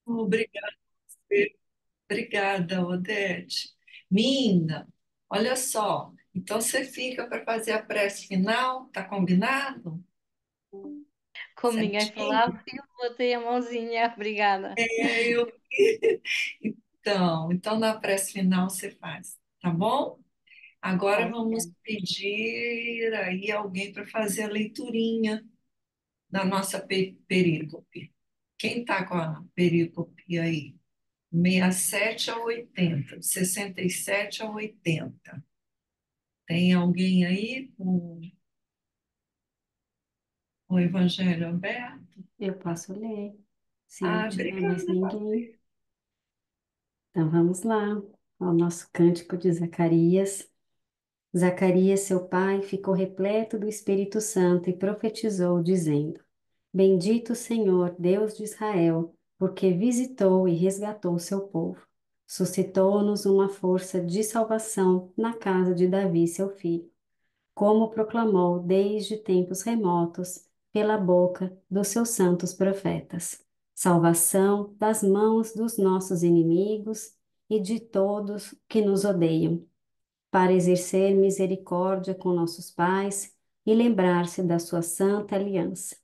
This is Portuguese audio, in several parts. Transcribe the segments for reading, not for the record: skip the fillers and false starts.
Obrigada, obrigada, Odete. Minda, olha só. Então você fica para fazer a prece final, tá combinado? Como ninguém falava, Certinho? eu botei a mãozinha, obrigada. É, eu. Então na prece final você faz, tá bom? Agora vamos Obrigada. pedir aí alguém para fazer a leiturinha da nossa perícope. Quem está com a perícope aí? 67 a 80, 67 a 80. Tem alguém aí com o Evangelho aberto? Eu posso ler, se não Ah, tiver mais obrigada, ninguém. Patrícia. Então vamos lá, ao nosso cântico de Zacarias. Zacarias, seu pai, ficou repleto do Espírito Santo e profetizou, dizendo: Bendito o Senhor, Deus de Israel, porque visitou e resgatou seu povo. Suscitou-nos uma força de salvação na casa de Davi, seu filho, como proclamou desde tempos remotos pela boca dos seus santos profetas. Salvação das mãos dos nossos inimigos e de todos que nos odeiam, para exercer misericórdia com nossos pais e lembrar-se da sua santa aliança,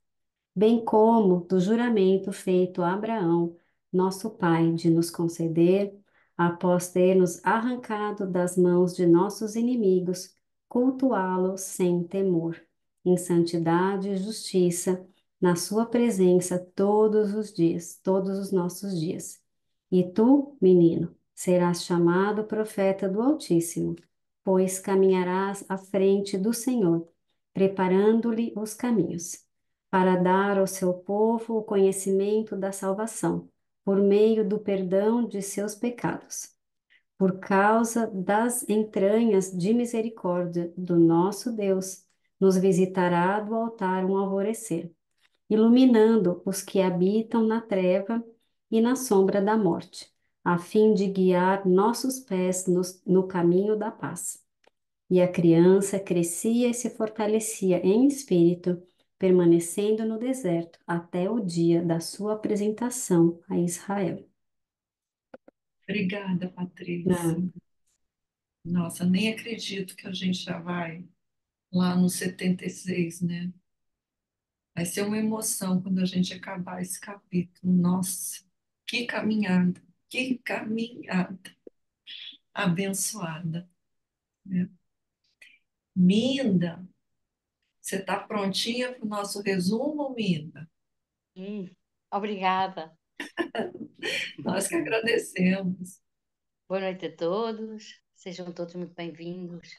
bem como do juramento feito a Abraão, nosso pai, de nos conceder, após ter nos arrancado das mãos de nossos inimigos, cultuá-lo sem temor, em santidade e justiça, na sua presença todos os dias, todos os nossos dias. E tu, menino, serás chamado profeta do Altíssimo, pois caminharás à frente do Senhor, preparando-lhe os caminhos para dar ao seu povo o conhecimento da salvação, por meio do perdão de seus pecados. Por causa das entranhas de misericórdia do nosso Deus, nos visitará do altar um alvorecer, iluminando os que habitam na treva e na sombra da morte, a fim de guiar nossos pés no caminho da paz. E a criança crescia e se fortalecia em espírito, permanecendo no deserto até o dia da sua apresentação a Israel. Obrigada, Ah, Patrícia. Nossa, nem acredito que a gente já vai lá no 76, né? Vai ser uma emoção quando a gente acabar esse capítulo. Nossa, que caminhada abençoada, né? Minda, você está prontinha para o nosso resumo, Minda? hum, obrigada. Nós que agradecemos. Boa noite a todos. Sejam todos muito bem-vindos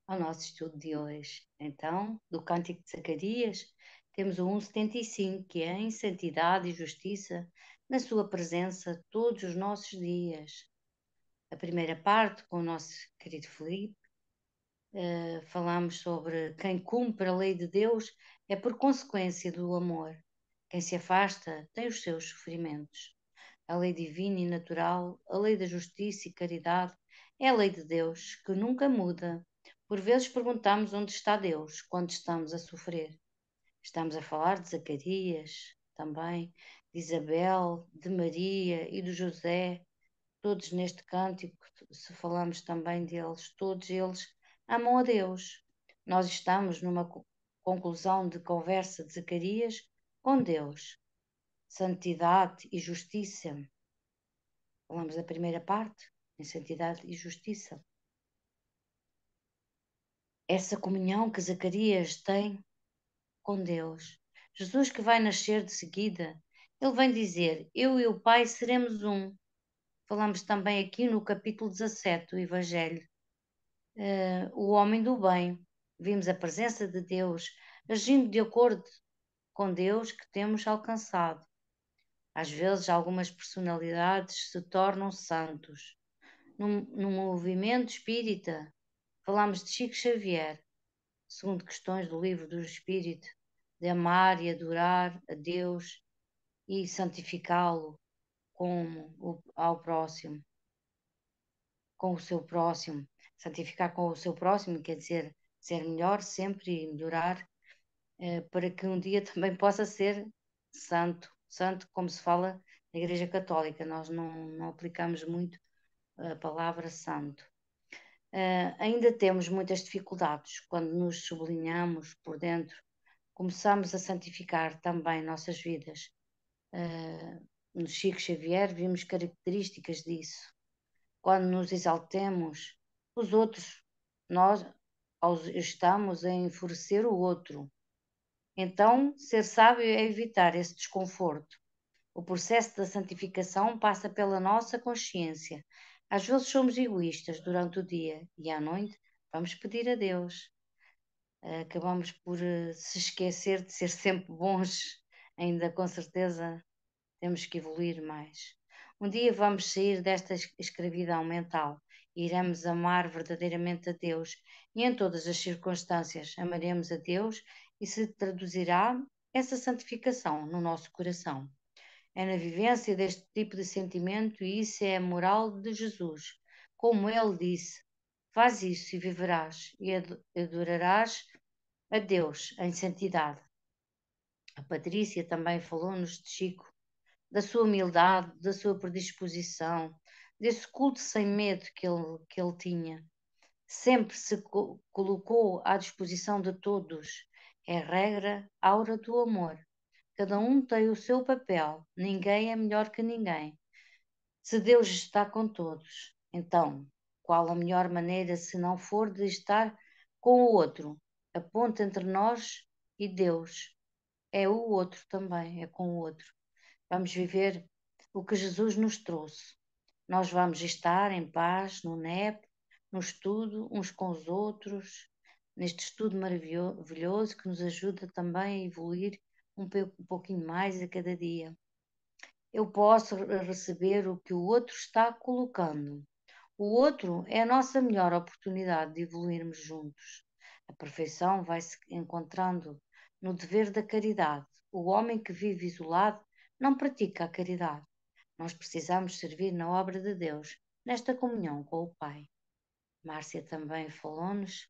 ao nosso estudo de hoje. Então, do Cântico de Zacarias, temos o 175, que é em santidade e justiça, na sua presença todos os nossos dias. A primeira parte, com o nosso querido Filipe, falamos sobre quem cumpre a lei de Deus é por consequência do amor. Quem se afasta tem os seus sofrimentos. A lei divina e natural, a lei da justiça e caridade, é a lei de Deus que nunca muda. Por vezes perguntamos onde está Deus quando estamos a sofrer. Estamos a falar de Zacarias, também, de Isabel, de Maria e de José, todos neste cântico, se falamos também deles, todos eles amam a Deus. Nós estamos numa conclusão de conversa de Zacarias com Deus. Santidade e justiça. Falamos da primeira parte, em santidade e justiça. Essa comunhão que Zacarias tem com Deus. Jesus que vai nascer de seguida, ele vem dizer: Eu e o Pai seremos um. Falamos também aqui no capítulo 17 do Evangelho. O homem do bem. Vimos a presença de Deus agindo de acordo com Deus que temos alcançado. Às vezes, algumas personalidades se tornam santos. No movimento espírita, falamos de Chico Xavier, segundo questões do livro do Espírito, de amar e adorar a Deus e santificá-lo ao próximo, com o seu próximo. Santificar com o seu próximo quer dizer ser melhor sempre e melhorar, para que um dia também possa ser santo. Santo, como se fala na Igreja Católica, nós não aplicamos muito a palavra santo. Ainda temos muitas dificuldades quando nos sublinhamos por dentro, começamos a santificar também nossas vidas. No Chico Xavier vimos características disso. Quando nos exaltemos, os outros, nós estamos a enfurecer o outro. Então, ser sábio é evitar esse desconforto. O processo da santificação passa pela nossa consciência. Às vezes somos egoístas durante o dia e à noite vamos pedir a Deus. Acabamos por se esquecer de ser sempre bons, ainda com certeza temos que evoluir mais. Um dia vamos sair desta escravidão mental e iremos amar verdadeiramente a Deus e em todas as circunstâncias amaremos a Deus e se traduzirá essa santificação no nosso coração. É na vivência deste tipo de sentimento e isso é a moral de Jesus. Como ele disse, faz isso e viverás e adorarás a Deus em santidade. A Patrícia também falou-nos de Chico, da sua humildade, da sua predisposição, desse culto sem medo que ele tinha. Sempre se colocou à disposição de todos. É regra aura do amor. Cada um tem o seu papel, ninguém é melhor que ninguém. Se Deus está com todos, então, qual a melhor maneira se não for de estar com o outro? A ponte entre nós e Deus é o outro também, é com o outro. Vamos viver o que Jesus nos trouxe. Nós vamos estar em paz, no NEP, no estudo, uns com os outros, neste estudo maravilhoso que nos ajuda também a evoluir um pouquinho mais a cada dia. Eu posso receber o que o outro está colocando. O outro é a nossa melhor oportunidade de evoluirmos juntos. A perfeição vai-se encontrando no dever da caridade. O homem que vive isolado não pratica a caridade. Nós precisamos servir na obra de Deus, nesta comunhão com o Pai. Márcia também falou-nos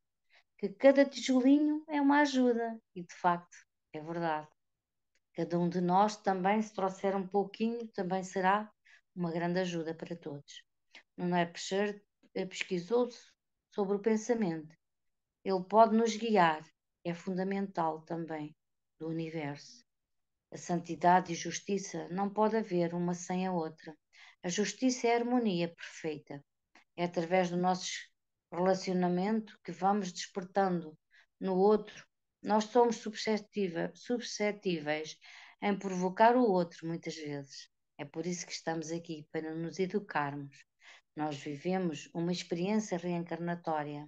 que cada tijolinho é uma ajuda, e de facto é verdade. Cada um de nós também, se trouxer um pouquinho, também será uma grande ajuda para todos. Não é pesquisou sobre o pensamento. Ele pode nos guiar, é fundamental também do universo. A santidade e justiça não pode haver uma sem a outra. A justiça é a harmonia perfeita. É através do nosso relacionamento que vamos despertando no outro. Nós somos suscetíveis em provocar o outro muitas vezes. É por isso que estamos aqui, para nos educarmos. Nós vivemos uma experiência reencarnatória.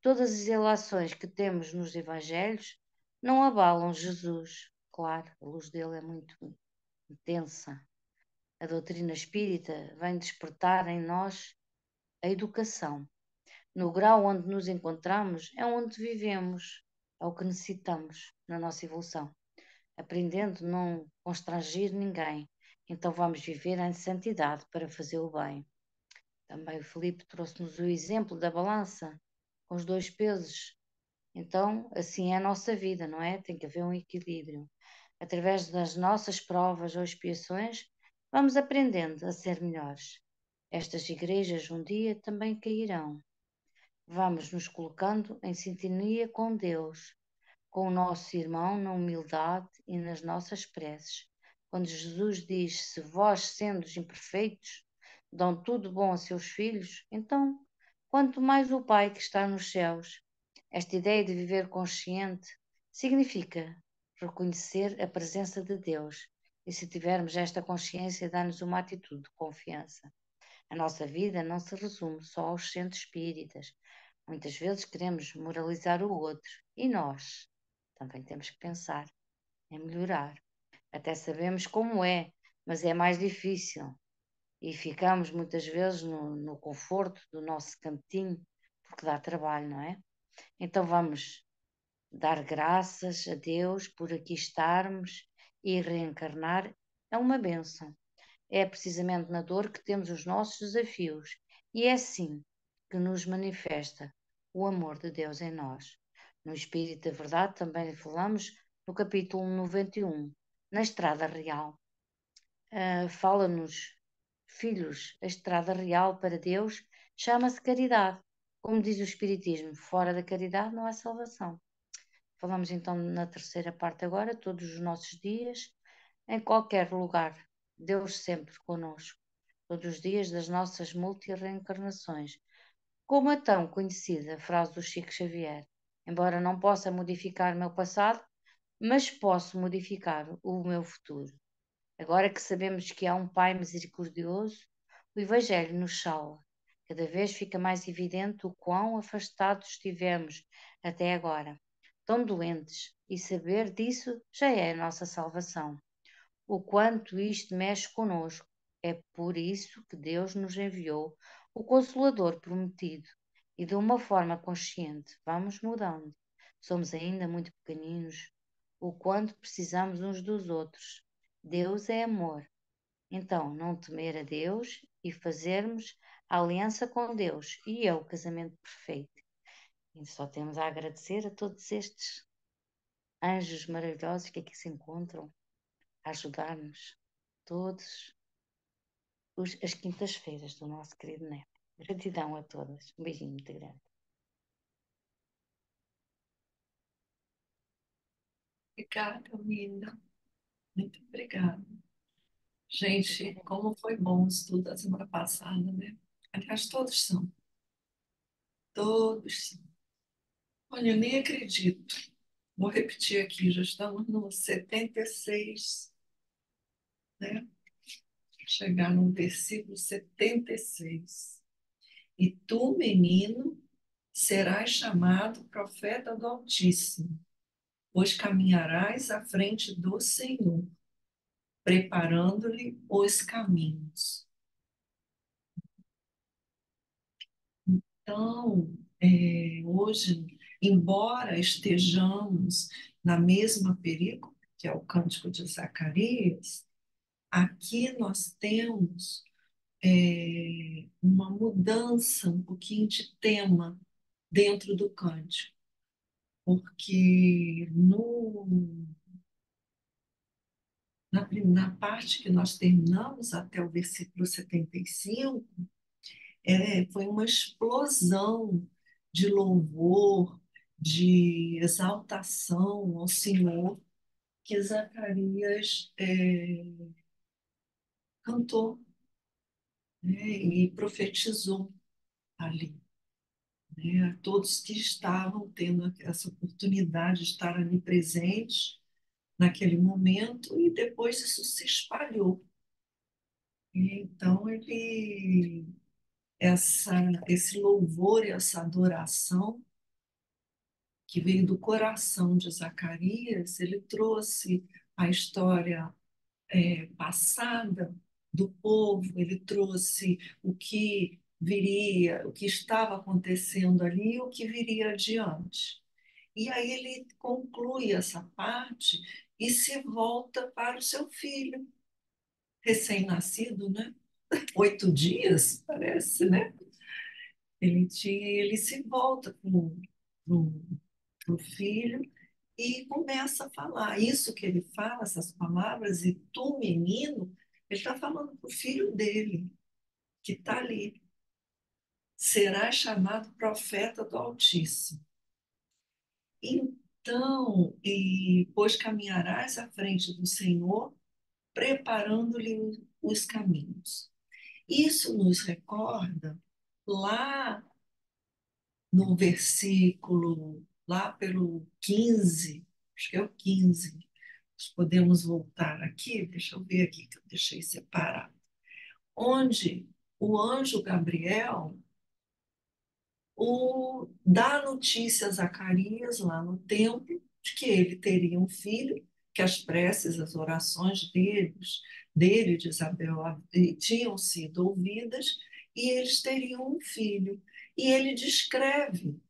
Todas as relações que temos nos Evangelhos não abalam Jesus. Claro, a luz dele é muito intensa. A doutrina espírita vem despertar em nós a educação. No grau onde nos encontramos é onde vivemos, é o que necessitamos na nossa evolução. Aprendendo a não constranger ninguém, então vamos viver em santidade para fazer o bem. Também o Filipe trouxe-nos o exemplo da balança, com os dois pesos. Então, assim é a nossa vida, não é? Tem que haver um equilíbrio. Através das nossas provas ou expiações, vamos aprendendo a ser melhores. Estas igrejas um dia também cairão. Vamos nos colocando em sintonia com Deus, com o nosso irmão na humildade e nas nossas preces. Quando Jesus diz: Se vós, sendo imperfeitos, dão tudo bom a seus filhos, então, quanto mais o Pai que está nos céus. Esta ideia de viver consciente significa reconhecer a presença de Deus. E se tivermos esta consciência, dá-nos uma atitude de confiança. A nossa vida não se resume só aos centros espíritas. Muitas vezes queremos moralizar o outro e nós também temos que pensar em melhorar. Até sabemos como é, mas é mais difícil e ficamos muitas vezes no conforto do nosso cantinho porque dá trabalho, não é? Então vamos dar graças a Deus por aqui estarmos e reencarnar é uma bênção. É precisamente na dor que temos os nossos desafios e é assim que nos manifesta o amor de Deus em nós. No Espírito da Verdade também falamos no capítulo 91, na Estrada Real. fala-nos, filhos, a estrada real para Deus chama-se caridade. Como diz o Espiritismo, fora da caridade não há salvação. Falamos então na terceira parte agora, todos os nossos dias, em qualquer lugar, Deus sempre conosco, todos os dias das nossas multi-reencarnações. Como a tão conhecida frase do Chico Xavier, embora não possa modificar o meu passado, mas posso modificar o meu futuro. Agora que sabemos que há um Pai misericordioso, o Evangelho nos salva. Cada vez fica mais evidente o quão afastados estivemos até agora, tão doentes, e saber disso já é a nossa salvação. O quanto isto mexe conosco. É por isso que Deus nos enviou o Consolador prometido. E de uma forma consciente, vamos mudando. Somos ainda muito pequeninos. O quanto precisamos uns dos outros. Deus é amor. Então, não temer a Deus e fazermos a aliança com Deus. E é o casamento perfeito. E só temos a agradecer a todos estes anjos maravilhosos que aqui se encontram, a ajudar-nos todos as quintas-feiras do nosso querido neto. Gratidão a todas. Um beijinho muito grande. Obrigada, Linda. Muito obrigada. Gente, como foi bom o estudo da semana passada, né? Aliás, todos são. Todos são. Olha, eu nem acredito. Vou repetir aqui, já estamos no 76, né? Chegar no versículo 76. E tu, menino, serás chamado profeta do Altíssimo, pois caminharás à frente do Senhor, preparando-lhe os caminhos. Então, hoje, embora estejamos na mesma perícope, que é o Cântico de Zacarias, aqui nós temos uma mudança, um pouquinho de tema dentro do cântico, porque na parte que nós terminamos até o versículo 75, foi uma explosão de louvor, de exaltação ao Senhor que Zacarias cantou, né, e profetizou ali, né, a todos que estavam tendo essa oportunidade de estar ali presentes naquele momento, e depois isso se espalhou. E então esse louvor e essa adoração que veio do coração de Zacarias, ele trouxe a história passada do povo, ele trouxe o que viria, o que estava acontecendo ali e o que viria adiante. E aí ele conclui essa parte e se volta para o seu filho, recém-nascido, né? 8 dias, parece, né? Ele se volta para o filho e começa a falar. Isso que ele fala, essas palavras, e tu, menino, ele está falando para o filho dele, que está ali. Será chamado profeta do Altíssimo. Então, pois caminharás à frente do Senhor, preparando-lhe os caminhos. Isso nos recorda lá no versículo, lá pelo 15, acho que é o 15. Nós podemos voltar aqui, deixa eu ver aqui que eu deixei separado, onde o anjo Gabriel dá notícia a Zacarias lá no templo de que ele teria um filho, que as preces, as orações dele e de Isabel tinham sido ouvidas, e eles teriam um filho. E ele descreve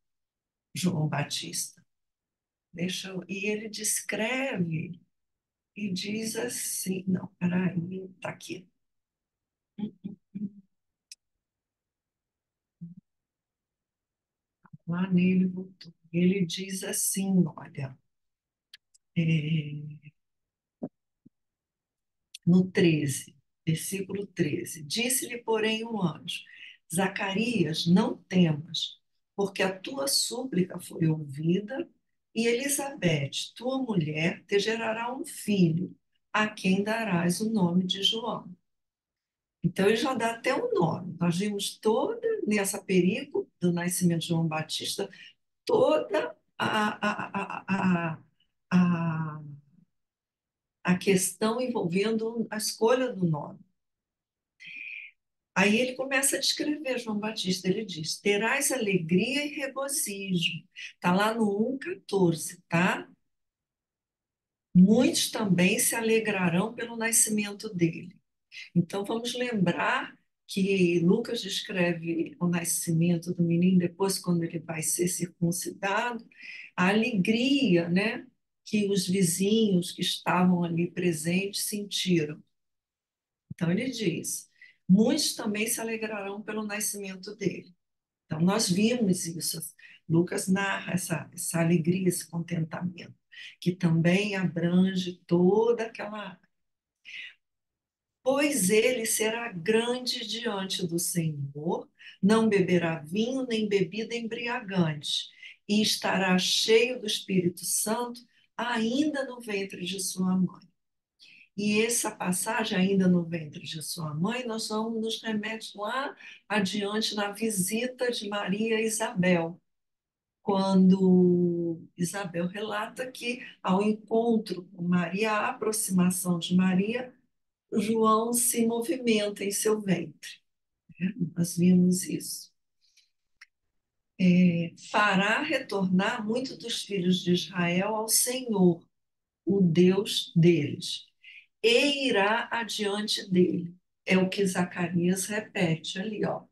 João Batista. E ele descreve e diz assim, não, peraí, está aqui. Lá nele voltou. Ele diz assim, olha, é, no 13. Versículo 13. Disse-lhe, porém, o anjo: Zacarias, não temas, porque a tua súplica foi ouvida, e Elizabeth, tua mulher, te gerará um filho, a quem darás o nome de João. Então, ele já dá até um nome. Nós vimos toda, nessa perícope do nascimento de João Batista, toda a, a questão envolvendo a escolha do nome. Aí ele começa a descrever João Batista, ele diz: terás alegria e regozijo. Está lá no 1,14, tá? Muitos também se alegrarão pelo nascimento dele. Então vamos lembrar que Lucas descreve o nascimento do menino depois, quando ele vai ser circuncidado, a alegria, né, que os vizinhos que estavam ali presentes sentiram. Então ele diz: muitos também se alegrarão pelo nascimento dele. Então nós vimos isso. Lucas narra essa alegria, esse contentamento, que também abrange toda aquela. Pois ele será grande diante do Senhor, não beberá vinho nem bebida embriagante, e estará cheio do Espírito Santo ainda no ventre de sua mãe. E essa passagem, ainda no ventre de sua mãe, nós vamos nos remete lá adiante na visita de Maria a Isabel, quando Isabel relata que, ao encontro com Maria, a aproximação de Maria, João se movimenta em seu ventre. Nós vimos isso. Fará retornar muitos dos filhos de Israel ao Senhor, o Deus deles, e irá adiante dele. É o que Zacarias repete ali, ó.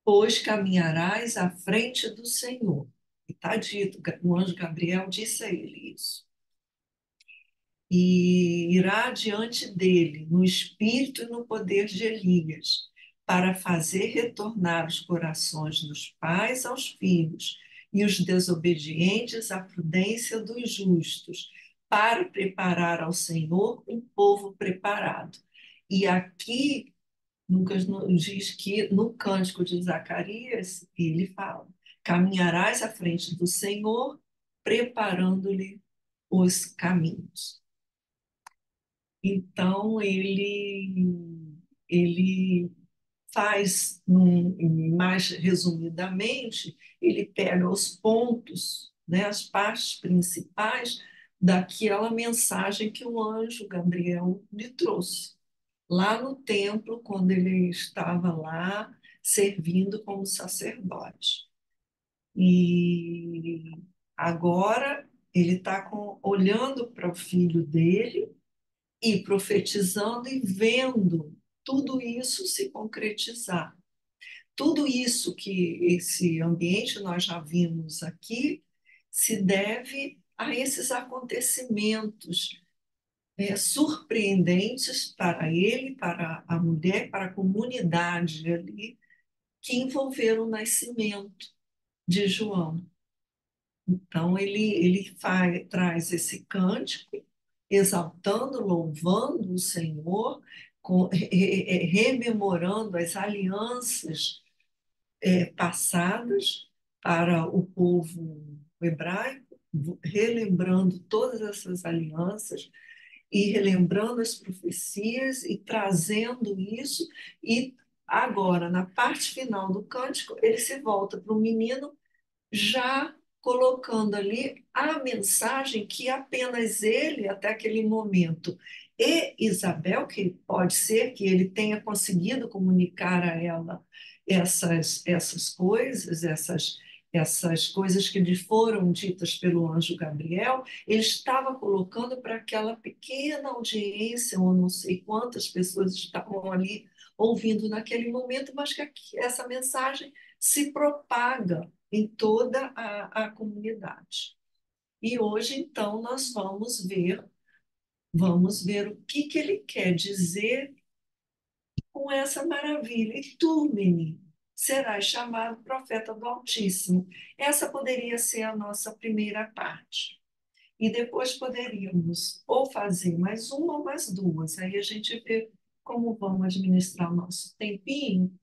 Pois caminharás à frente do Senhor. E está dito, o anjo Gabriel disse a ele isso. E irá diante dele, no espírito e no poder de Elias, para fazer retornar os corações dos pais aos filhos e os desobedientes à prudência dos justos, para preparar ao Senhor um povo preparado. E aqui, Lucas diz que no cântico de Zacarias, ele fala: caminharás à frente do Senhor, preparando-lhe os caminhos. Então, ele faz, mais resumidamente, ele pega os pontos, né, as partes principais daquela mensagem que o anjo Gabriel lhe trouxe, lá no templo, quando ele estava lá servindo como sacerdote. E agora ele está olhando para o filho dele e profetizando e vendo tudo isso se concretizar. Tudo isso que esse ambiente nós já vimos aqui se deve a esses acontecimentos surpreendentes para ele, para a mulher, para a comunidade ali, que envolveram o nascimento de João. Então, ele traz esse cântico, exaltando, louvando o Senhor, rememorando as alianças passadas para o povo hebraico, relembrando todas essas alianças e relembrando as profecias e trazendo isso. E agora, na parte final do cântico, ele se volta para o menino, já colocando ali a mensagem que apenas ele, até aquele momento, e Isabel, que pode ser que ele tenha conseguido comunicar a ela essas coisas, essas coisas que lhe foram ditas pelo anjo Gabriel, ele estava colocando para aquela pequena audiência, ou não sei quantas pessoas estavam ali ouvindo naquele momento, mas que essa mensagem se propaga em toda a comunidade. E hoje, então, nós vamos ver o que ele quer dizer com essa maravilha. E tu, menino, serás chamado profeta do Altíssimo. Essa poderia ser a nossa primeira parte. E depois poderíamos ou fazer mais uma ou mais duas. Aí a gente vê como vamos administrar o nosso tempinho,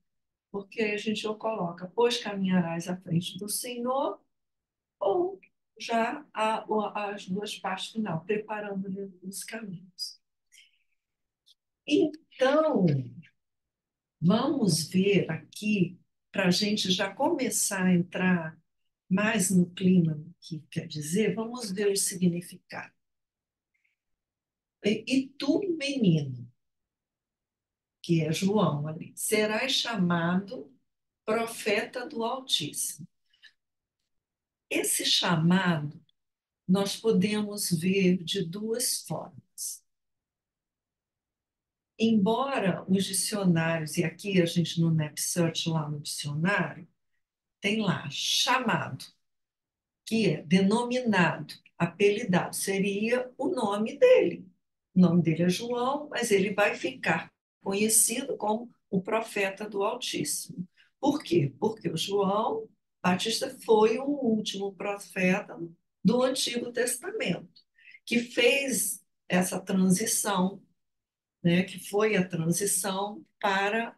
porque a gente já coloca, pois caminharás à frente do Senhor, ou já as duas partes final, preparando os caminhos. Então, vamos ver aqui, para a gente já começar a entrar mais no clima do que quer dizer, vamos ver o significado. E tu, menino, que é João ali, serás chamado profeta do Altíssimo. Esse chamado nós podemos ver de duas formas. Embora os dicionários, e aqui a gente no NepSearch, lá no dicionário, tem lá chamado, que é denominado, apelidado, seria o nome dele. O nome dele é João, mas ele vai ficar conhecido como o profeta do Altíssimo. Por quê? Porque o João Batista foi o último profeta do Antigo Testamento, que fez essa transição, né, que foi a transição para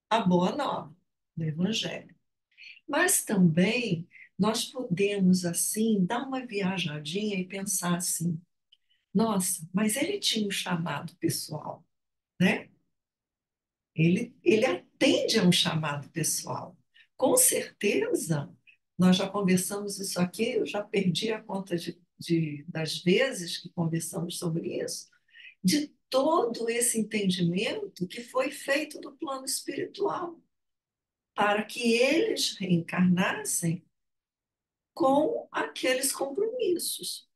a Boa Nova, do Evangelho. Mas também nós podemos, assim, dar uma viajadinha e pensar assim, nossa, mas ele tinha um chamado pessoal, né? Ele atende a um chamado pessoal. Com certeza, nós já conversamos isso aqui, eu já perdi a conta das vezes que conversamos sobre isso, de todo esse entendimento que foi feito do plano espiritual, para que eles reencarnassem com aqueles compromissos,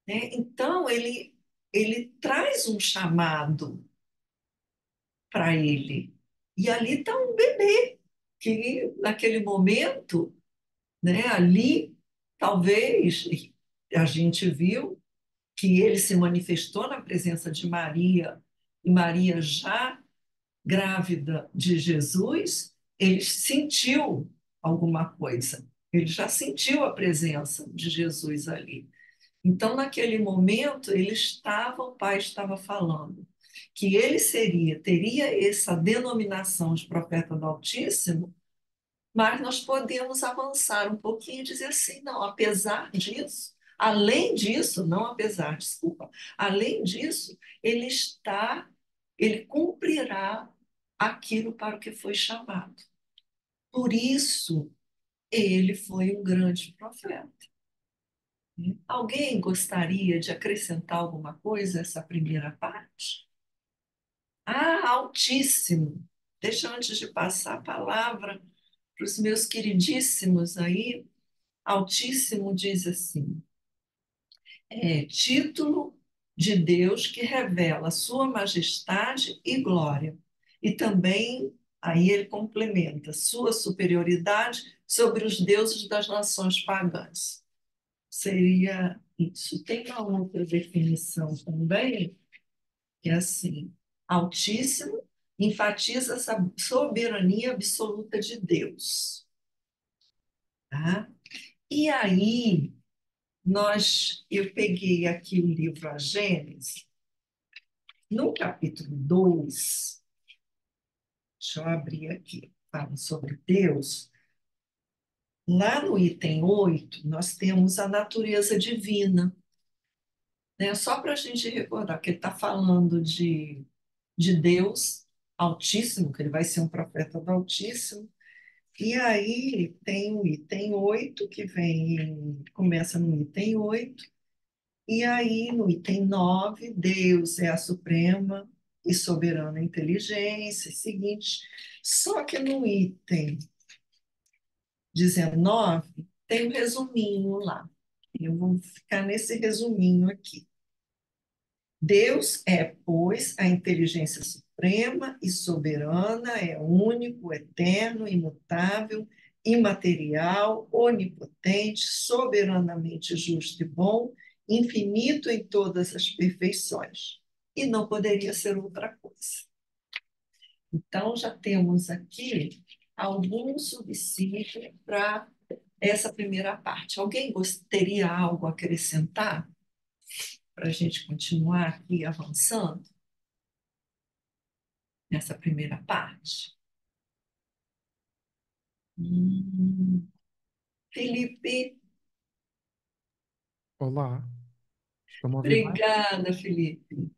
né? Então, ele traz um chamado para ele. E ali está um bebê, que naquele momento, né, ali, talvez a gente viu que ele se manifestou na presença de Maria, e Maria já grávida de Jesus, ele sentiu alguma coisa, ele já sentiu a presença de Jesus ali. Então, naquele momento, o pai estava falando que ele teria essa denominação de profeta do Altíssimo, mas nós podemos avançar um pouquinho e dizer assim, não, apesar disso, além disso, não apesar, desculpa, além disso, ele cumprirá aquilo para o que foi chamado. Por isso, ele foi um grande profeta. Alguém gostaria de acrescentar alguma coisa a essa primeira parte? Ah, Altíssimo. Deixa antes de passar a palavra para os meus queridíssimos aí. Altíssimo diz assim: é título de Deus que revela sua majestade e glória. E também, aí ele complementa, sua superioridade sobre os deuses das nações pagãs. Seria isso. Tem uma outra definição também, que é assim: Altíssimo enfatiza essa soberania absoluta de Deus. Tá? E aí, eu peguei aqui o livro A Gênesis, no capítulo 2, deixa eu abrir aqui, fala sobre Deus. Lá no item 8 nós temos a natureza divina, né? Só para a gente recordar que ele está falando de Deus Altíssimo, que ele vai ser um profeta do Altíssimo. E aí tem o item 8 que começa no item 8 e aí no item 9 Deus é a suprema e soberana inteligência, seguinte. Só que no item 19 tem um resuminho lá. Eu vou ficar nesse resuminho aqui. Deus é, pois, a inteligência suprema e soberana, é único, eterno, imutável, imaterial, onipotente, soberanamente justo e bom, infinito em todas as perfeições. E não poderia ser outra coisa. Então, já temos aqui alguns subsídios para essa primeira parte. Alguém teria algo a acrescentar para a gente continuar aqui avançando? nessa primeira parte. Hum, Felipe, Olá, estão-me a ouvir bem? obrigada, Felipe.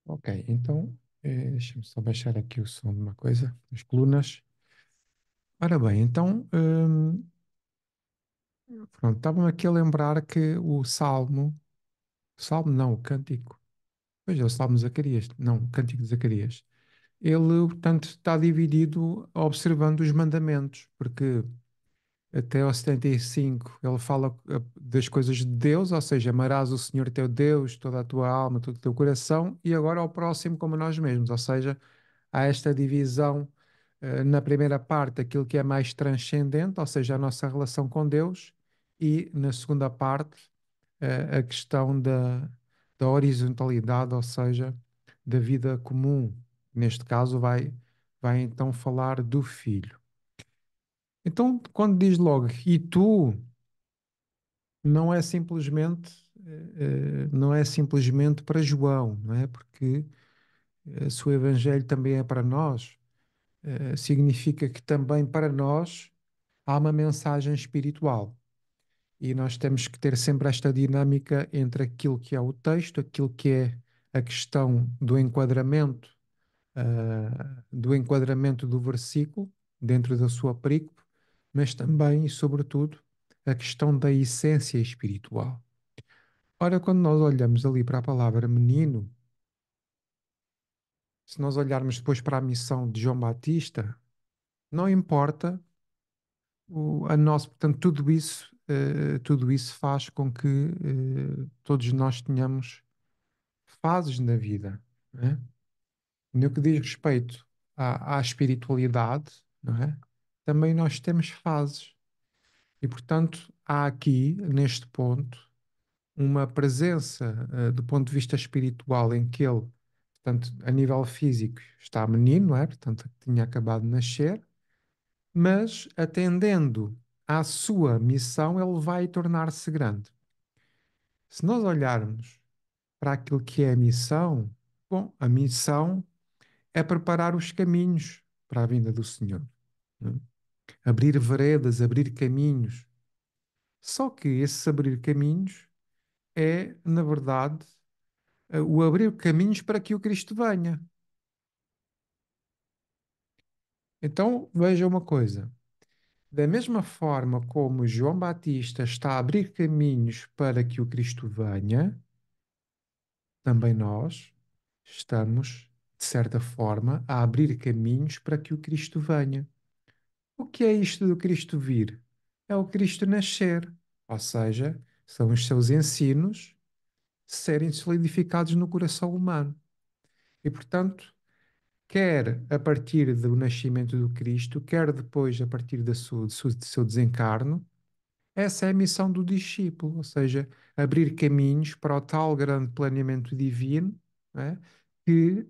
Ok, então, deixa-me só baixar aqui o som de uma coisa, as colunas. Ora bem, então, pronto, estava-me aqui a lembrar que o Salmo não, o Cântico, pois é, o Salmo de Zacarias, não, o Cântico de Zacarias, ele, portanto, está dividido observando os mandamentos, porque até ao 75 ele fala das coisas de Deus, ou seja, amarás o Senhor teu Deus, toda a tua alma, todo o teu coração, e agora ao próximo como a nós mesmos, ou seja, há esta divisão na primeira parte, aquilo que é mais transcendente, ou seja, a nossa relação com Deus, e na segunda parte, a questão da horizontalidade, ou seja, da vida comum. Neste caso, vai então falar do filho. Então, quando diz logo, e tu, não é simplesmente para João, não é? Porque se o Evangelho também é para nós, significa que também para nós há uma mensagem espiritual. E nós temos que ter sempre esta dinâmica entre aquilo que é o texto, aquilo que é a questão do enquadramento do versículo dentro da sua perícope, mas também e sobretudo a questão da essência espiritual. Ora, quando nós olhamos ali para a palavra menino, se nós olharmos depois para a missão de João Batista, não importa portanto, tudo isso faz com que todos nós tenhamos fases na vida, não é? No que diz respeito à espiritualidade, não é? Também nós temos fases. E, portanto, há aqui, neste ponto, uma presença, do ponto de vista espiritual, em que ele, portanto, a nível físico, está menino, não é? Portanto, tinha acabado de nascer, mas atendendo à sua missão, ele vai tornar-se grande. Se nós olharmos para aquilo que é a missão, bom, a missão é preparar os caminhos para a vinda do Senhor, não é? Abrir veredas, abrir caminhos. Só que esse abrir caminhos é, na verdade, o abrir caminhos para que o Cristo venha. Então, veja uma coisa. Da mesma forma como João Batista está a abrir caminhos para que o Cristo venha, também nós estamos, de certa forma, a abrir caminhos para que o Cristo venha. O que é isto do Cristo vir? É o Cristo nascer, ou seja, são os seus ensinos serem solidificados no coração humano. E, portanto, quer a partir do nascimento do Cristo, quer depois a partir do seu desencarno, essa é a missão do discípulo, ou seja, abrir caminhos para o tal grande planeamento divino, não é? Que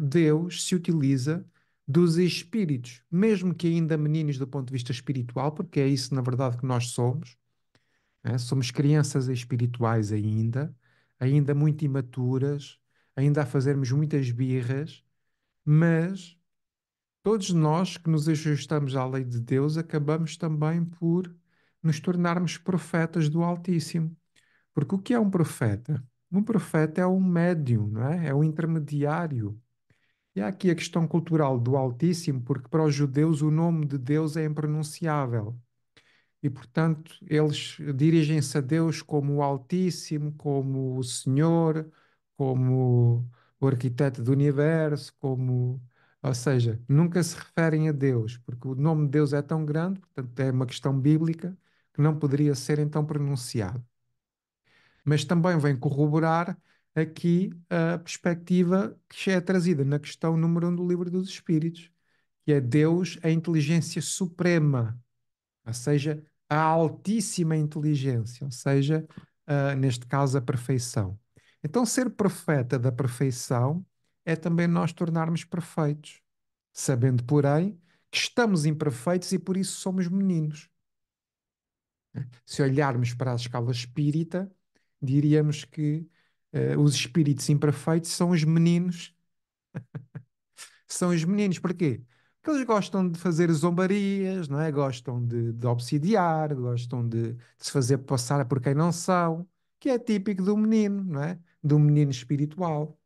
Deus se utiliza dos espíritos, mesmo que ainda meninos do ponto de vista espiritual, porque é isso na verdade que nós somos, não é? Somos crianças espirituais ainda muito imaturas, ainda a fazermos muitas birras, mas todos nós que nos ajustamos à lei de Deus acabamos também por nos tornarmos profetas do Altíssimo. Porque o que é um profeta? Um profeta é um médium, não é? É um intermediário. E há aqui a questão cultural do Altíssimo, porque para os judeus o nome de Deus é impronunciável. E, portanto, eles dirigem-se a Deus como o Altíssimo, como o Senhor, como o arquiteto do universo, ou seja, nunca se referem a Deus, porque o nome de Deus é tão grande, portanto, é uma questão bíblica que não poderia ser então pronunciado. Mas também vem corroborar aqui a perspectiva que é trazida na questão número 1 do Livro dos Espíritos, que é Deus, a inteligência suprema, ou seja, a altíssima inteligência, ou seja, neste caso, a perfeição. Então, ser profeta da perfeição é também nós tornarmos perfeitos, sabendo, porém, que estamos imperfeitos e por isso somos meninos. Se olharmos para a escala espírita, diríamos que os espíritos imperfeitos são os meninos São os meninos. Porquê? Porque eles gostam de fazer zombarias, não é? Gostam de obsidiar, gostam de se fazer passar por quem não são, que é típico do menino, não é? Do menino espiritual.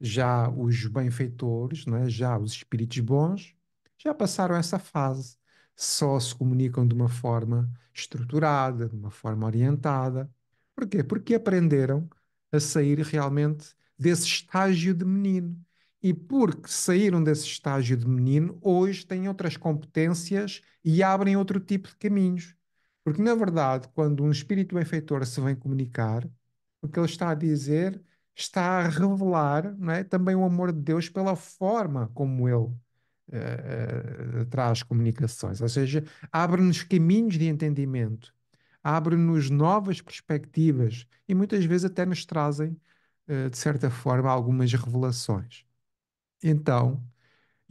Já os benfeitores, não é? Já os espíritos bons, já passaram essa fase. Só se comunicam de uma forma estruturada, de uma forma orientada. Porquê? Porque aprenderam a sair realmente desse estágio de menino. E porque saíram desse estágio de menino, hoje têm outras competências e abrem outro tipo de caminhos. Porque, na verdade, quando um espírito benfeitor se vem comunicar, o que ele está a dizer está a revelar, não é, também o amor de Deus pela forma como ele traz comunicações. Ou seja, abre-nos caminhos de entendimento, abre-nos novas perspectivas e muitas vezes até nos trazem, de certa forma, algumas revelações. Então,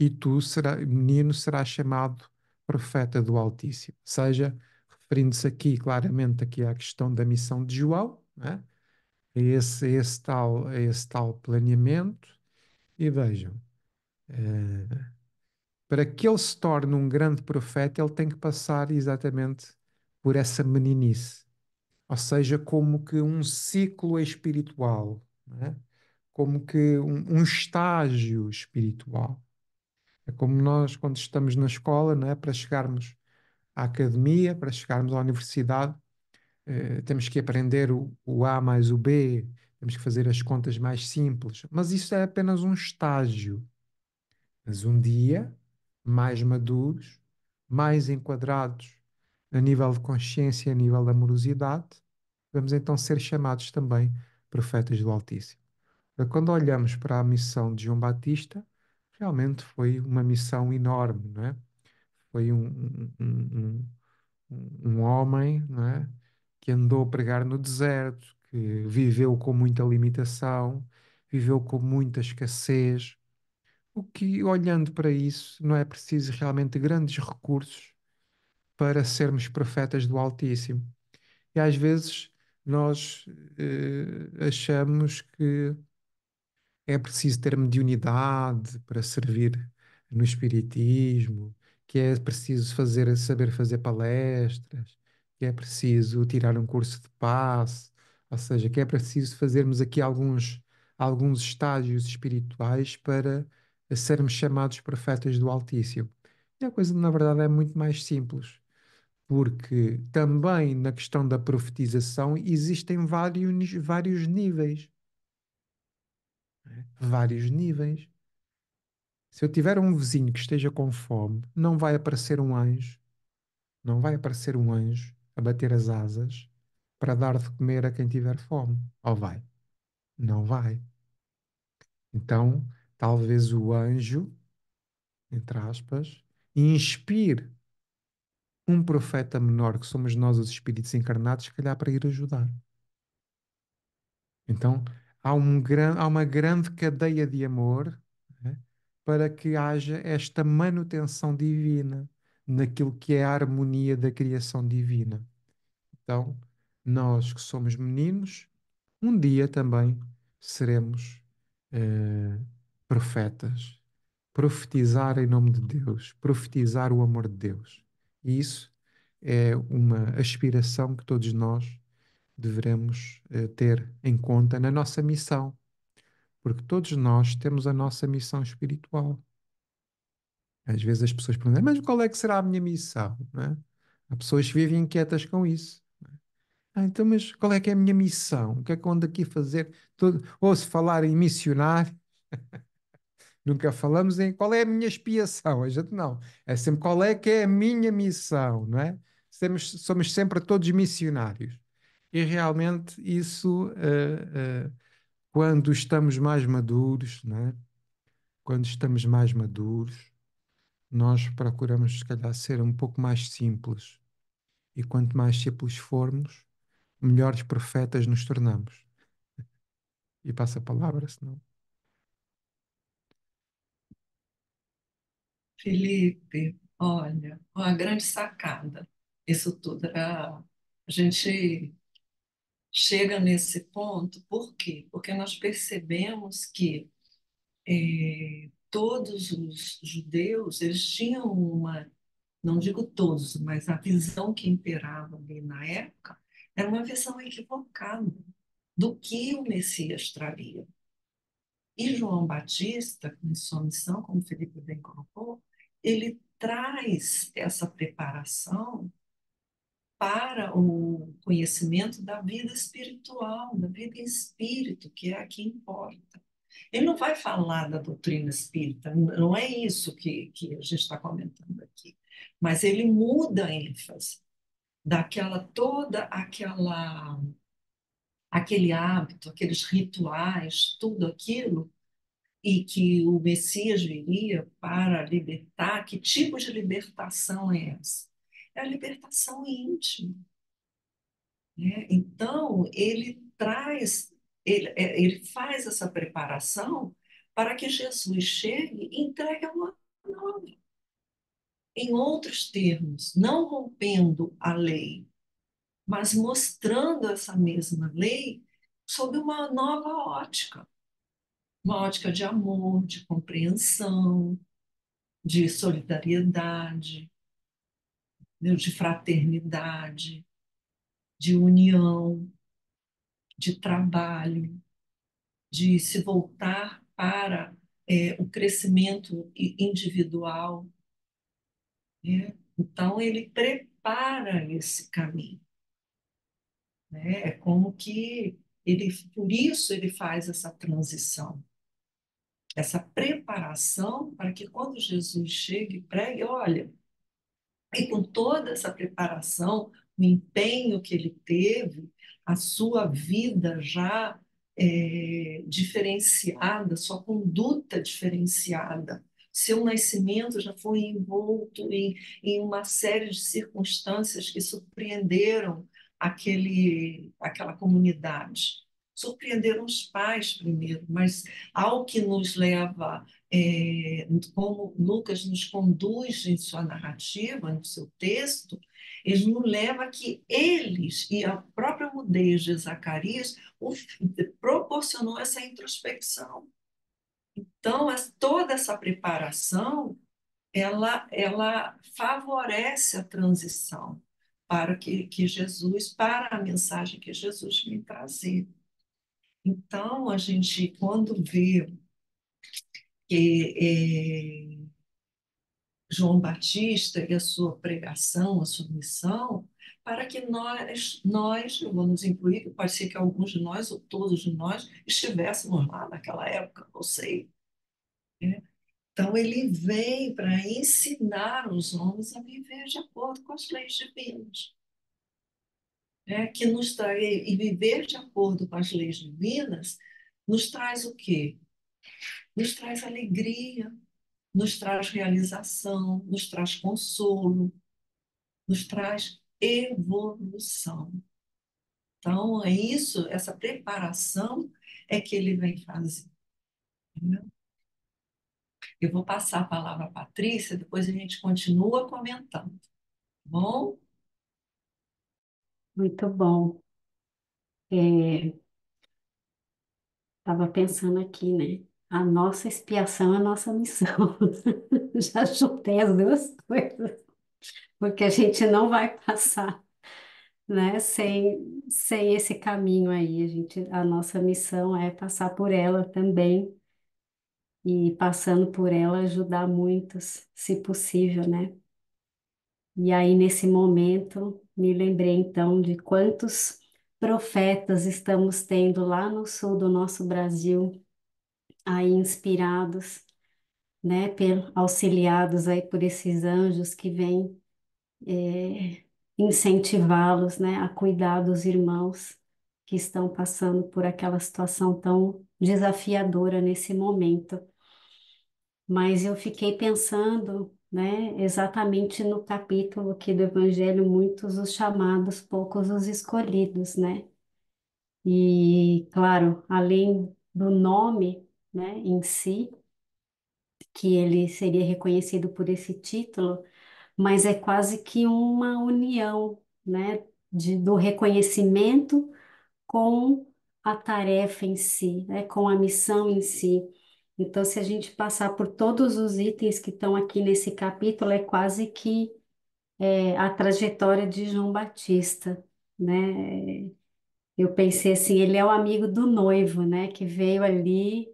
e tu, menino, serás chamado profeta do Altíssimo. Seja, referindo-se aqui claramente aqui à questão da missão de João, não é? A esse tal planeamento. E vejam, para que ele se torne um grande profeta, ele tem que passar exatamente por essa meninice. Ou seja, como que um ciclo espiritual, não é? Como que um estágio espiritual. É como nós, quando estamos na escola, não é? Para chegarmos à academia, para chegarmos à universidade, temos que aprender o A mais o B, temos que fazer as contas mais simples, mas isso é apenas um estágio. Mas um dia, mais maduros, mais enquadrados a nível de consciência, a nível de amorosidade, vamos então ser chamados também profetas do Altíssimo. Quando olhamos para a missão de João Batista, realmente foi uma missão enorme, não é? Foi um homem, não é? Que andou a pregar no deserto, que viveu com muita limitação, viveu com muita escassez. O que, olhando para isso, não é preciso realmente grandes recursos para sermos profetas do Altíssimo. E às vezes nós achamos que é preciso ter mediunidade para servir no espiritismo, que é preciso saber fazer palestras, que é preciso tirar um curso de passe, ou seja, que é preciso fazermos aqui alguns estágios espirituais para sermos chamados profetas do Altíssimo. E a coisa, na verdade, é muito mais simples, porque também na questão da profetização existem vários níveis. Vários níveis. Se eu tiver um vizinho que esteja com fome, não vai aparecer um anjo, não vai aparecer um anjo a bater as asas para dar de comer a quem tiver fome. Ou vai? Não vai. Então, talvez o anjo, entre aspas, inspire um profeta menor, que somos nós os espíritos encarnados, se calhar para ir ajudar. Então, há uma grande cadeia de amor, né, para que haja esta manutenção divina naquilo que é a harmonia da criação divina. Então, nós que somos meninos, um dia também seremos eh, profetas, profetizar em nome de Deus, profetizar o amor de Deus. E isso é uma aspiração que todos nós devemos ter em conta na nossa missão, porque todos nós temos a nossa missão espiritual. Às vezes as pessoas perguntam, mas qual é que será a minha missão? Não é? Há pessoas que vivem inquietas com isso. Então, mas qual é que é a minha missão? O que é que eu ando aqui a fazer? Ouço falar em missionário, nunca falamos em qual é a minha expiação. A gente não. É sempre qual é que é a minha missão, não é? Somos sempre todos missionários. E realmente isso quando estamos mais maduros, né? Quando estamos mais maduros, nós procuramos, se calhar, ser um pouco mais simples. E quanto mais simples formos, melhores profetas nos tornamos. E passa a palavra, senão. Felipe, olha, uma grande sacada. Isso tudo era. A gente chega nesse ponto, por quê? Porque nós percebemos que todos os judeus, eles tinham uma, não digo todos, mas a visão que imperava ali na época era uma visão equivocada do que o Messias traria. E João Batista, com sua missão, como Felipe bem colocou, ele traz essa preparação para o conhecimento da vida espiritual, da vida em espírito, que é a que importa. Ele não vai falar da doutrina espírita, não é isso que a gente está comentando aqui, mas ele muda a ênfase daquela toda aquele hábito, aqueles rituais, tudo aquilo e que o Messias viria para libertar. Que tipo de libertação é essa? É a libertação íntima, né? Então, ele faz essa preparação para que Jesus chegue e entregue uma nova. Em outros termos, não rompendo a lei, mas mostrando essa mesma lei sob uma nova ótica, uma ótica de amor, de compreensão, de solidariedade, né, de fraternidade, de união, de trabalho, de se voltar para o crescimento individual, né? Então, ele prepara esse caminho, né? É como que ele, por isso ele faz essa transição, essa preparação para que quando Jesus chegue e pregue, olha, e com toda essa preparação, o empenho que ele teve, a sua vida já diferenciada, sua conduta diferenciada, seu nascimento já foi envolto em uma série de circunstâncias que surpreenderam aquela comunidade. Surpreenderam os pais primeiro, mas ao que nos leva como Lucas nos conduz em sua narrativa, no seu texto, ele nos leva a que eles e a própria mudez de Zacarias proporcionou essa introspecção. Então, toda essa preparação, ela favorece a transição para que Jesus, para a mensagem que Jesus vem trazer. Então, a gente, quando vê que João Batista e a sua pregação, a sua missão, para que eu vou nos incluir, que pode ser que alguns de nós, ou todos de nós, estivéssemos lá naquela época, não sei, né? Então, ele vem para ensinar os homens a viver de acordo com as leis divinas, né? Que nos traz, e viver de acordo com as leis divinas nos traz o quê? Nos traz alegria, nos traz realização, nos traz consolo, nos traz evolução. Então, é isso, essa preparação é que ele vem fazer. Entendeu? Eu vou passar a palavra à Patrícia, depois a gente continua comentando. Tá bom? Muito bom. Estava pensando aqui, né? A nossa expiação é a nossa missão. Já juntei as duas coisas, porque a gente não vai passar, né? Sem esse caminho aí. A nossa missão é passar por ela também e passando por ela ajudar muitos, se possível, né? E aí, nesse momento, me lembrei então de quantos profetas estamos tendo lá no sul do nosso Brasil, aí inspirados, né, auxiliados aí por esses anjos que vêm incentivá-los, né, a cuidar dos irmãos que estão passando por aquela situação tão desafiadora nesse momento. Mas eu fiquei pensando, né, exatamente no capítulo aqui do Evangelho, muitos os chamados, poucos os escolhidos, né? E, claro, além do nome, né, em si, que ele seria reconhecido por esse título, mas é quase que uma união, né, do reconhecimento com a tarefa em si, né, com a missão em si. Então, se a gente passar por todos os itens que estão aqui nesse capítulo, é quase que a trajetória de João Batista, né? Eu pensei assim, ele é o amigo do noivo, né? Que veio ali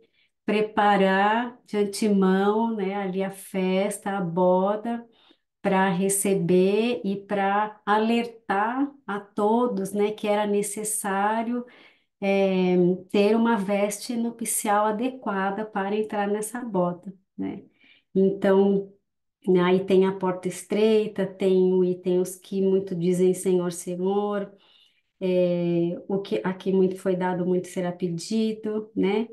preparar de antemão, né? Ali a festa, a boda, para receber e para alertar a todos, né? Que era necessário é, ter uma veste nupcial adequada para entrar nessa boda, né? Então, aí tem a porta estreita, tem os que muito dizem Senhor, Senhor, o que aqui muito foi dado, muito será pedido, né?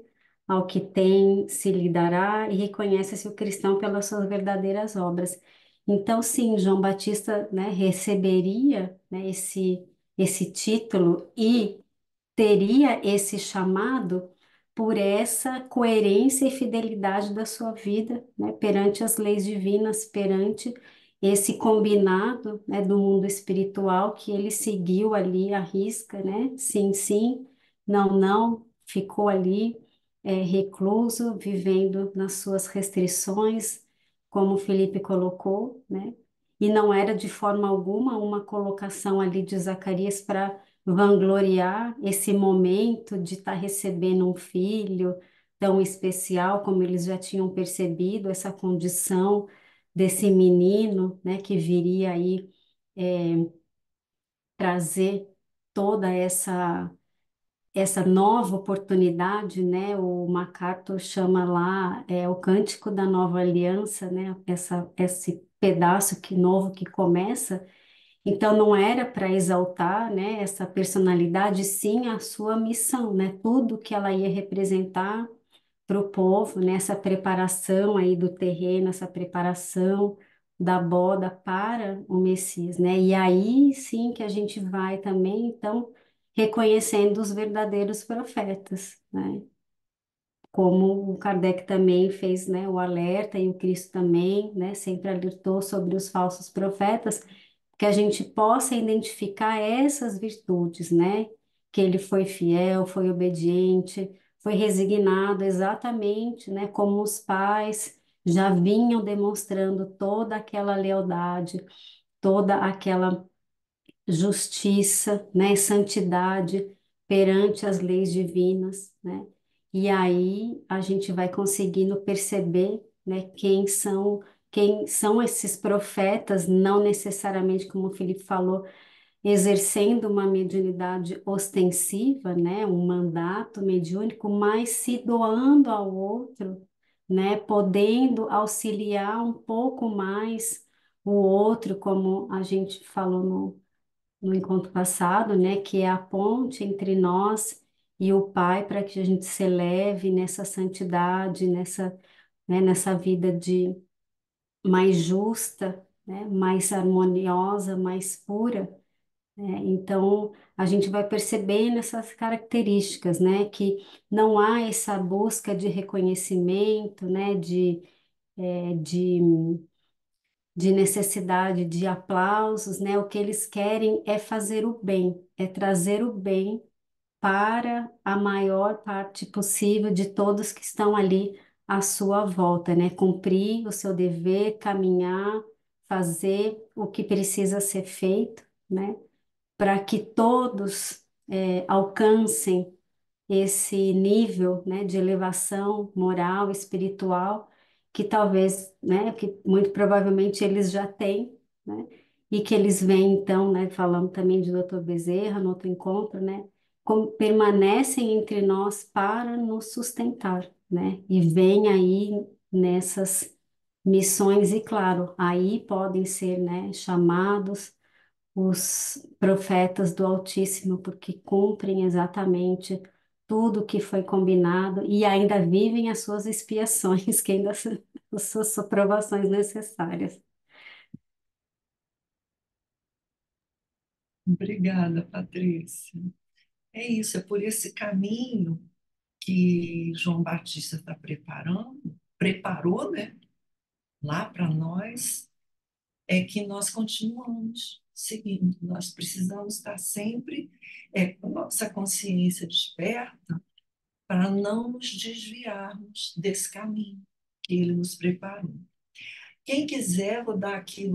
Ao que tem se lhe dará, e reconhece-se o cristão pelas suas verdadeiras obras. Então, sim, João Batista, né, receberia, né, esse título e teria esse chamado por essa coerência e fidelidade da sua vida, né, perante as leis divinas, perante esse combinado, né, do mundo espiritual que ele seguiu ali à risca, né? Sim, sim, não, não, ficou ali recluso, vivendo nas suas restrições, como o Felipe colocou, né? E não era de forma alguma uma colocação ali de Zacarias para vangloriar esse momento de estar recebendo um filho tão especial, como eles já tinham percebido, essa condição desse menino, né, que viria aí trazer toda essa nova oportunidade, né? O MacArthur chama lá o cântico da nova aliança, né? Esse pedaço que novo que começa. Então, não era para exaltar, né, essa personalidade, sim a sua missão, né, tudo que ela ia representar para o povo, né, essa preparação aí do terreno, essa preparação da boda para o Messias, né, e aí sim que a gente vai também, então, reconhecendo os verdadeiros profetas, né, como o Kardec também fez, né, o alerta e o Cristo também, né, sempre alertou sobre os falsos profetas, que a gente possa identificar essas virtudes, né, que ele foi fiel, foi obediente, foi resignado exatamente, né, como os pais já vinham demonstrando toda aquela lealdade, toda aquela justiça, né, santidade perante as leis divinas, né? E aí a gente vai conseguindo perceber, né, quem são esses profetas, não necessariamente, como o Felipe falou, exercendo uma mediunidade ostensiva, né, um mandato mediúnico, mas se doando ao outro, né, podendo auxiliar um pouco mais o outro, como a gente falou no encontro passado, né, que é a ponte entre nós e o Pai para que a gente se eleve nessa santidade, nessa vida de mais justa, né, mais harmoniosa, mais pura. Então, a gente vai percebendo essas características, né, que não há essa busca de reconhecimento, né, de necessidade de aplausos, né? O que eles querem é fazer o bem, é trazer o bem para a maior parte possível de todos que estão ali à sua volta, né? Cumprir o seu dever, caminhar, fazer o que precisa ser feito, né? Para que todos alcancem esse nível, né, de elevação moral, espiritual, que talvez, né, que muito provavelmente eles já têm, né, e que eles vêm então, né, falando também de Dr. Bezerra no outro encontro, né, como permanecem entre nós para nos sustentar, né, e vêm aí nessas missões e claro, aí podem ser, né, chamados os profetas do Altíssimo, porque cumprem exatamente tudo o que foi combinado e ainda vivem as suas expiações, que ainda são as suas provações necessárias. Obrigada, Patrícia. É isso, é por esse caminho que João Batista está preparou, né, lá para nós, é que nós continuamos seguindo. Nós precisamos estar sempre com nossa consciência desperta para não nos desviarmos desse caminho que ele nos preparou. Quem quiser, vou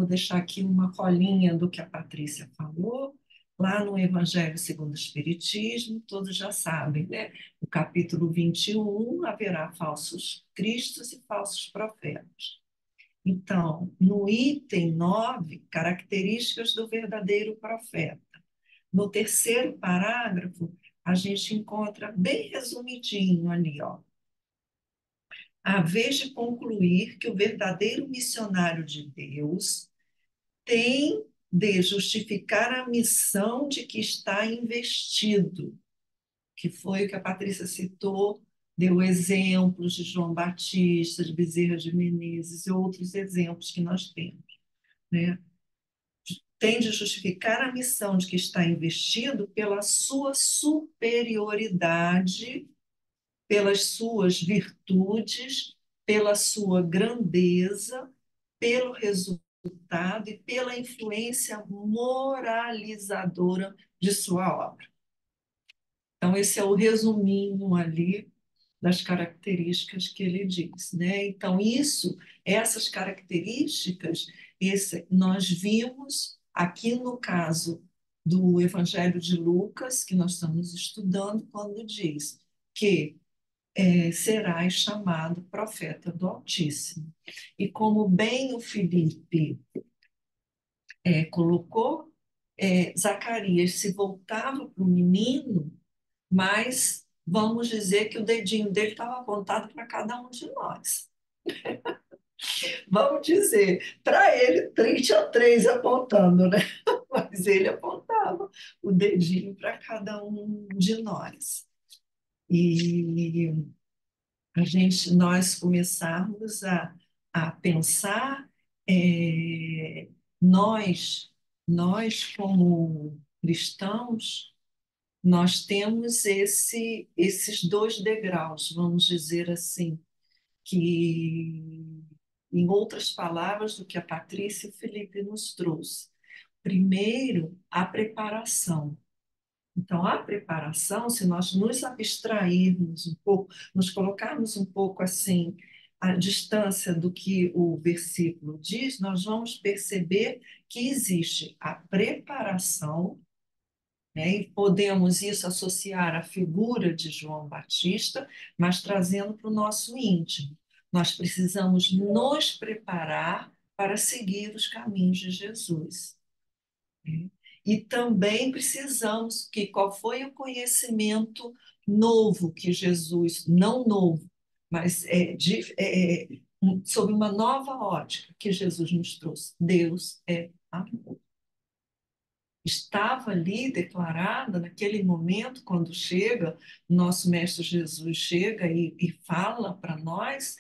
deixar aqui uma colinha do que a Patrícia falou, lá no Evangelho segundo o Espiritismo, todos já sabem, né? No capítulo 21, haverá falsos cristos e falsos profetas. Então, no item 9, características do verdadeiro profeta. No terceiro parágrafo, a gente encontra bem resumidinho ali, ó. A vez de concluir que o verdadeiro missionário de Deus tem de justificar a missão de que está investido, que foi o que a Patrícia citou, deu exemplos de João Batista, de Bezerra de Menezes e outros exemplos que nós temos, né? Tem de justificar a missão de que está investido pela sua superioridade, pelas suas virtudes, pela sua grandeza, pelo resultado e pela influência moralizadora de sua obra. Então, esse é o resuminho ali das características que ele diz, né? Então, essas características, nós vimos aqui no caso do Evangelho de Lucas, que nós estamos estudando, quando diz que serás chamado profeta do Altíssimo. E como bem o Felipe colocou, Zacarias se voltava para o menino, mas vamos dizer que o dedinho dele estava apontado para cada um de nós. Vamos dizer, para ele, 3 apontando, né? Mas ele apontava o dedinho para cada um de nós. E nós começarmos a pensar, nós como cristãos, nós temos esses 2 degraus, vamos dizer assim, que, em outras palavras do que a Patrícia e o Felipe nos trouxe. Primeiro, a preparação. Então, a preparação, se nós nos abstrairmos um pouco, nos colocarmos um pouco assim, à distância do que o versículo diz, nós vamos perceber que existe a preparação, né? E podemos isso associar à figura de João Batista, mas trazendo para o nosso íntimo. Nós precisamos nos preparar para seguir os caminhos de Jesus, né? E também precisamos qual foi o conhecimento novo que Jesus, não novo, mas sob uma nova ótica que Jesus nos trouxe. Deus é amor. Estava ali declarada naquele momento, quando chega, nosso Mestre Jesus chega e fala para nós,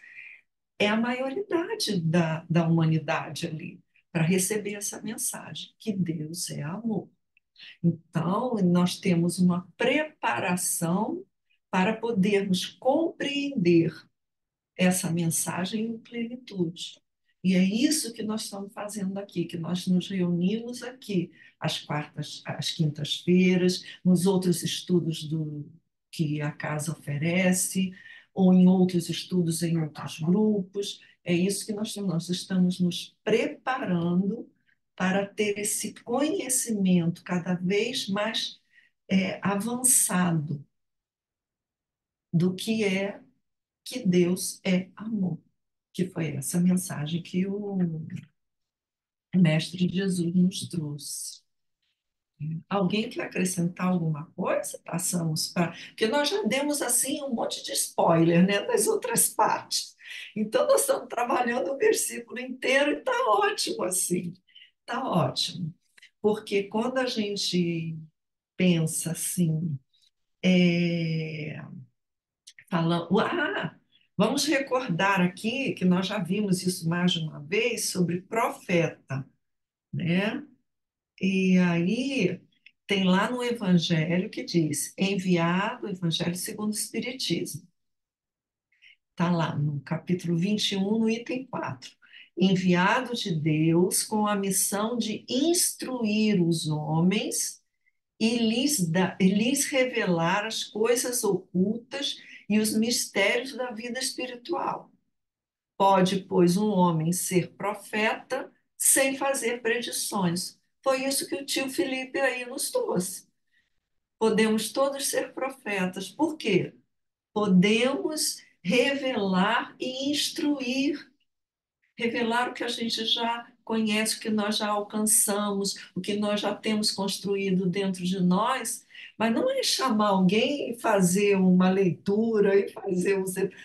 é a maioridade da humanidade ali, para receber essa mensagem, que Deus é amor. Então, nós temos uma preparação para podermos compreender essa mensagem em plenitude. E é isso que nós estamos fazendo aqui, que nós nos reunimos aqui às quintas-feiras, nos outros estudos que a casa oferece, ou em outros estudos em outros grupos. É isso que nós estamos nos preparando para ter esse conhecimento cada vez mais avançado do que Deus é amor, que foi essa mensagem que o Mestre Jesus nos trouxe. Alguém quer acrescentar alguma coisa? Passamos para... Porque nós já demos assim um monte de spoiler, né, das outras partes. Então, nós estamos trabalhando o versículo inteiro e está ótimo assim. Está ótimo. Porque quando a gente pensa assim, falando, vamos recordar aqui que nós já vimos isso mais de uma vez sobre profeta, né? E aí tem lá no Evangelho que diz, enviado, Evangelho segundo o Espiritismo. Está lá no capítulo 21, no item 4. Enviado de Deus com a missão de instruir os homens e lhes revelar as coisas ocultas e os mistérios da vida espiritual. Pode, pois, um homem ser profeta sem fazer predições. Foi isso que o tio Felipe aí nos trouxe. Podemos todos ser profetas. Por quê? Podemos revelar e instruir, revelar o que a gente já conhece, o que nós já alcançamos, o que nós já temos construído dentro de nós, mas não é chamar alguém e fazer uma leitura e fazer um.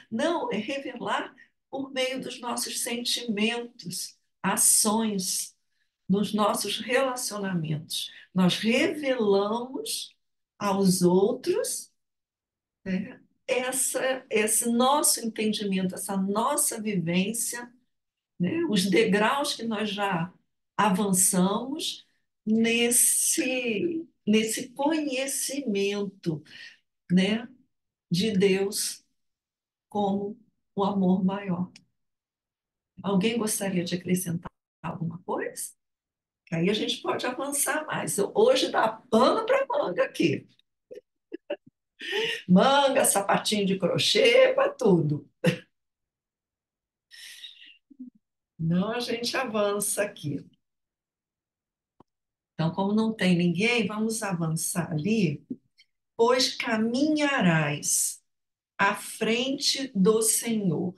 Não, é revelar por meio dos nossos sentimentos, ações, nos nossos relacionamentos. Nós revelamos aos outros, né, esse nosso entendimento, essa nossa vivência, né, os degraus que nós já avançamos nesse conhecimento, né, de Deus como o amor maior. Alguém gostaria de acrescentar alguma coisa? Que aí a gente pode avançar mais. Hoje dá pano para manga aqui. Manga, sapatinho de crochê, para tudo. Não, a gente avança aqui. Então, como não tem ninguém, vamos avançar ali. Pois caminharás à frente do Senhor.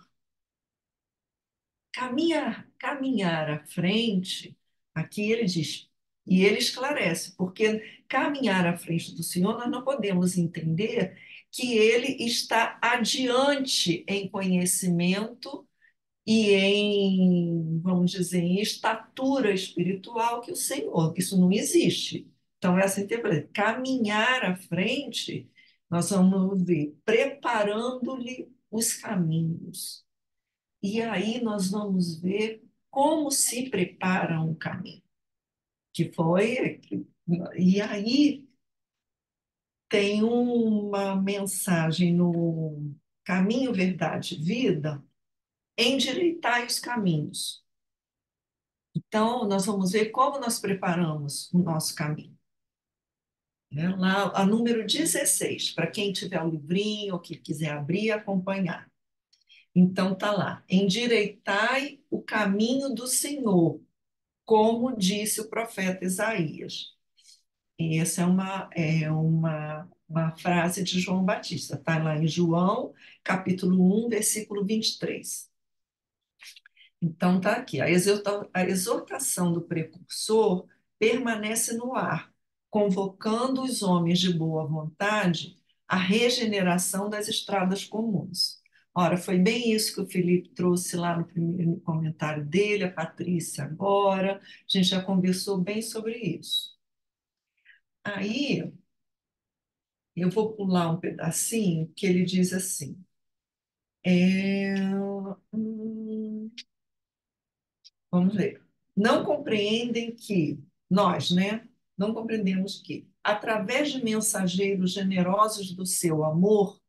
Caminhar à frente, aqui ele diz, e ele esclarece, porque caminhar à frente do Senhor, nós não podemos entender que ele está adiante em conhecimento e em, vamos dizer, em estatura espiritual que o Senhor. Isso não existe. Então, essa interpretação, caminhar à frente, nós vamos ver, preparando-lhe os caminhos. E aí nós vamos ver como se prepara um caminho, que foi. E aí tem uma mensagem no Caminho, Verdade e Vida, endireitai os caminhos. Então, nós vamos ver como nós preparamos o nosso caminho. Né? Lá, a número 16, para quem tiver o livrinho ou que quiser abrir e acompanhar. Então, tá lá. Endireitai o caminho do Senhor, como disse o profeta Isaías. E essa uma frase de João Batista. Está lá em João, capítulo 1, versículo 23. Então, está aqui. A exortação do precursor permanece no ar, convocando os homens de boa vontade à regeneração das estradas comuns. Ora, foi bem isso que o Felipe trouxe lá no primeiro comentário dele, a Patrícia agora. A gente já conversou bem sobre isso. Aí, eu vou pular um pedacinho que ele diz assim. É, hum, Vamos ler. Não compreendem que, nós, né? Não compreendemos que, através de mensageiros generosos do seu amor,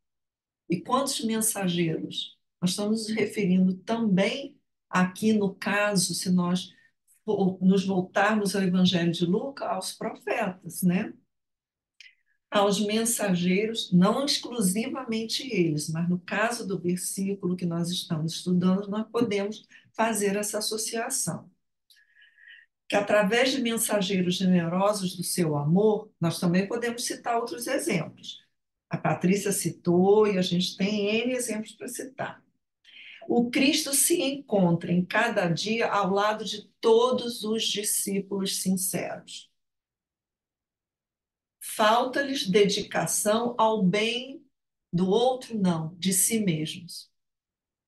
e quantos mensageiros? Nós estamos nos referindo também, aqui no caso, se nós nos voltarmos ao Evangelho de Lucas, aos profetas, né? Aos mensageiros, não exclusivamente eles, mas no caso do versículo que nós estamos estudando, nós podemos fazer essa associação que através de mensageiros generosos do seu amor, nós também podemos citar outros exemplos. A Patrícia citou e a gente tem N exemplos para citar. O Cristo se encontra em cada dia ao lado de todos os discípulos sinceros. Falta-lhes dedicação ao bem do outro, não, de si mesmos.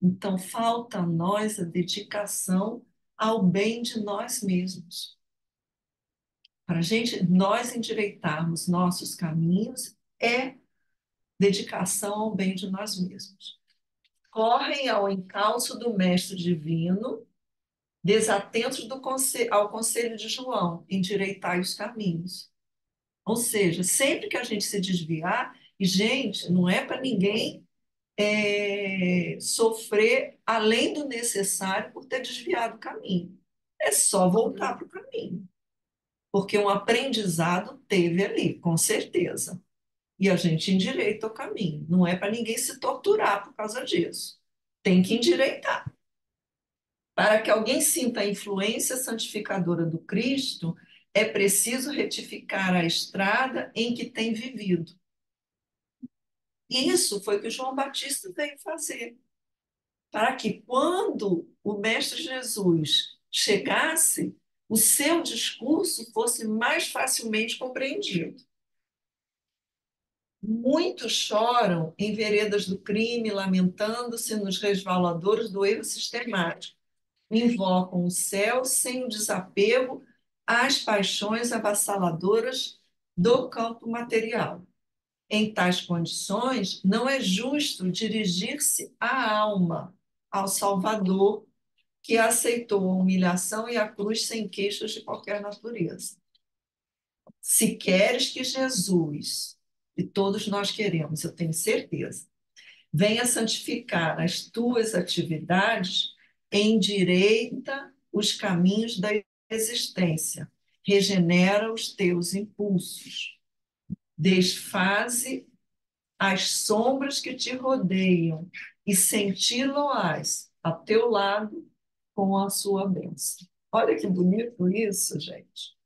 Então, falta a nós a dedicação ao bem de nós mesmos. Para a gente, nós endireitarmos nossos caminhos é dedicação ao bem de nós mesmos. Correm ao encalço do Mestre Divino, desatentos ao conselho de João, endireitai os caminhos. Ou seja, sempre que a gente se desviar, e gente, não é para ninguém sofrer além do necessário por ter desviado o caminho. É só voltar para o caminho. Porque um aprendizado teve ali, com certeza. E a gente endireita o caminho. Não é para ninguém se torturar por causa disso. Tem que endireitar. Para que alguém sinta a influência santificadora do Cristo, é preciso retificar a estrada em que tem vivido. Isso foi o que João Batista veio fazer, para que quando o Mestre Jesus chegasse, o seu discurso fosse mais facilmente compreendido. Muitos choram em veredas do crime, lamentando-se nos resvaladouros do erro sistemático. Invocam o céu sem o desapego às paixões avassaladoras do campo material. Em tais condições, não é justo dirigir-se à alma, ao Salvador, que aceitou a humilhação e a cruz sem queixas de qualquer natureza. Se queres que Jesus, e todos nós queremos, eu tenho certeza, venha santificar as tuas atividades, endireita os caminhos da existência, regenera os teus impulsos, desfaze as sombras que te rodeiam e senti-lo-ás a teu lado com a sua bênção. Olha que bonito isso, gente.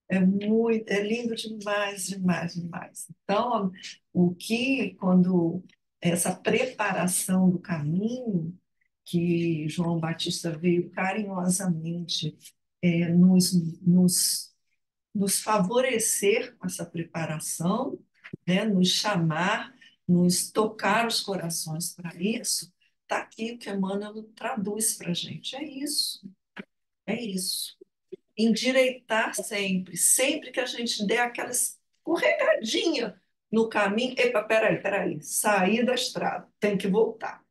É lindo demais, demais, demais. Então, o que, quando essa preparação do caminho que João Batista veio carinhosamente nos favorecer com essa preparação, né, nos chamar, nos tocar os corações para isso, está aqui o que Emmanuel traduz para a gente. É isso, é isso. Endireitar sempre, sempre que a gente der aquela escorregadinha no caminho, epa, peraí, sair da estrada, tem que voltar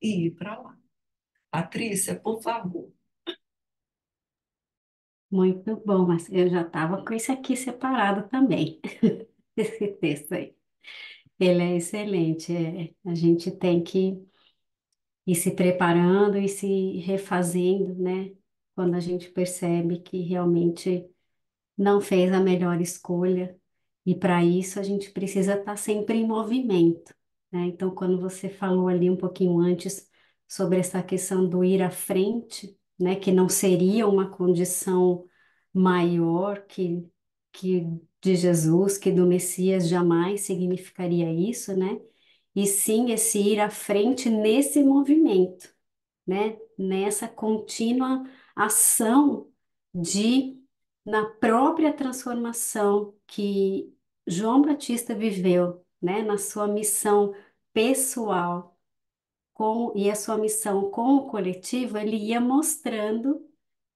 e ir para lá. Patrícia, por favor. Muito bom, mas eu já estava com esse aqui separado também, esse texto aí. Ele é excelente. A gente tem que ir se preparando e se refazendo, né? Quando a gente percebe que realmente não fez a melhor escolha. E para isso a gente precisa estar sempre em movimento, né? Então, quando você falou ali um pouquinho antes sobre essa questão do ir à frente, né? Que não seria uma condição maior que de Jesus, que do Messias jamais significaria isso, né? E sim esse ir à frente nesse movimento, né? Nessa contínua ação de, na própria transformação que João Batista viveu, né? Na sua missão pessoal e a sua missão com o coletivo, ele ia mostrando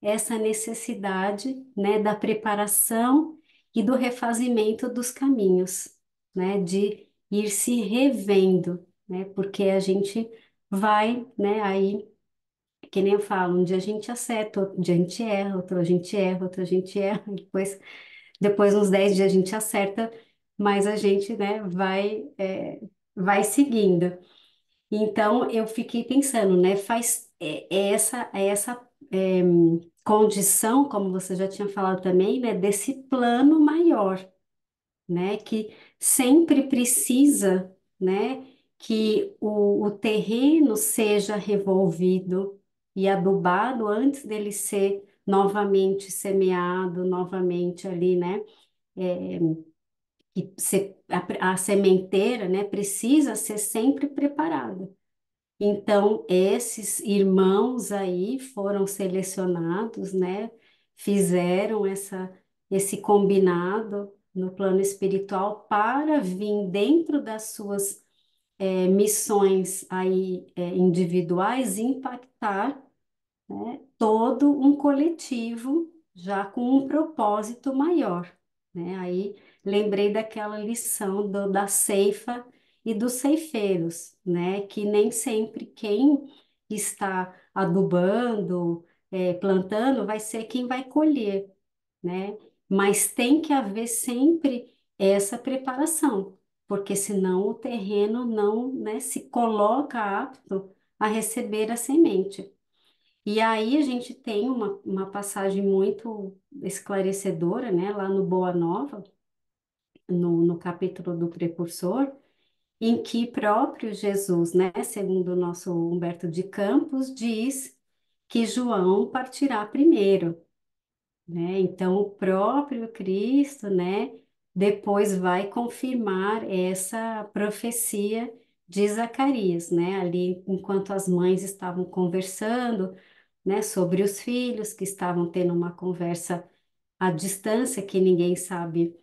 essa necessidade, né? Da preparação e do refazimento dos caminhos, né? De ir se revendo, né? Porque a gente vai, né? Aí que nem eu falo, um dia a gente acerta, outro dia a gente erra, outro a gente erra, outro a gente erra, e depois uns 10 dias a gente acerta, mas a gente, né, vai seguindo. Então, eu fiquei pensando, né, é essa condição, como você já tinha falado também, né, desse plano maior, né, que sempre precisa, né, que o terreno seja revolvido e adubado antes dele ser novamente semeado, novamente ali, né, é, a sementeira, né, precisa ser sempre preparada. Então, esses irmãos aí foram selecionados, né? Fizeram esse combinado no plano espiritual para vir dentro das suas missões aí individuais impactar, né, todo um coletivo já com um propósito maior, né? Aí lembrei daquela lição da ceifa e dos ceifeiros, né? Que nem sempre quem está adubando, plantando, vai ser quem vai colher, né? Mas tem que haver sempre essa preparação, porque senão o terreno não, né, se coloca apto a receber a semente. E aí a gente tem uma passagem muito esclarecedora, né, lá no Boa Nova, no capítulo do precursor, em que próprio Jesus, né, segundo o nosso Humberto de Campos, diz que João partirá primeiro, né? Então, o próprio Cristo, né, depois vai confirmar essa profecia de Zacarias, né? Ali, enquanto as mães estavam conversando, né, sobre os filhos, que estavam tendo uma conversa à distância, que ninguém sabe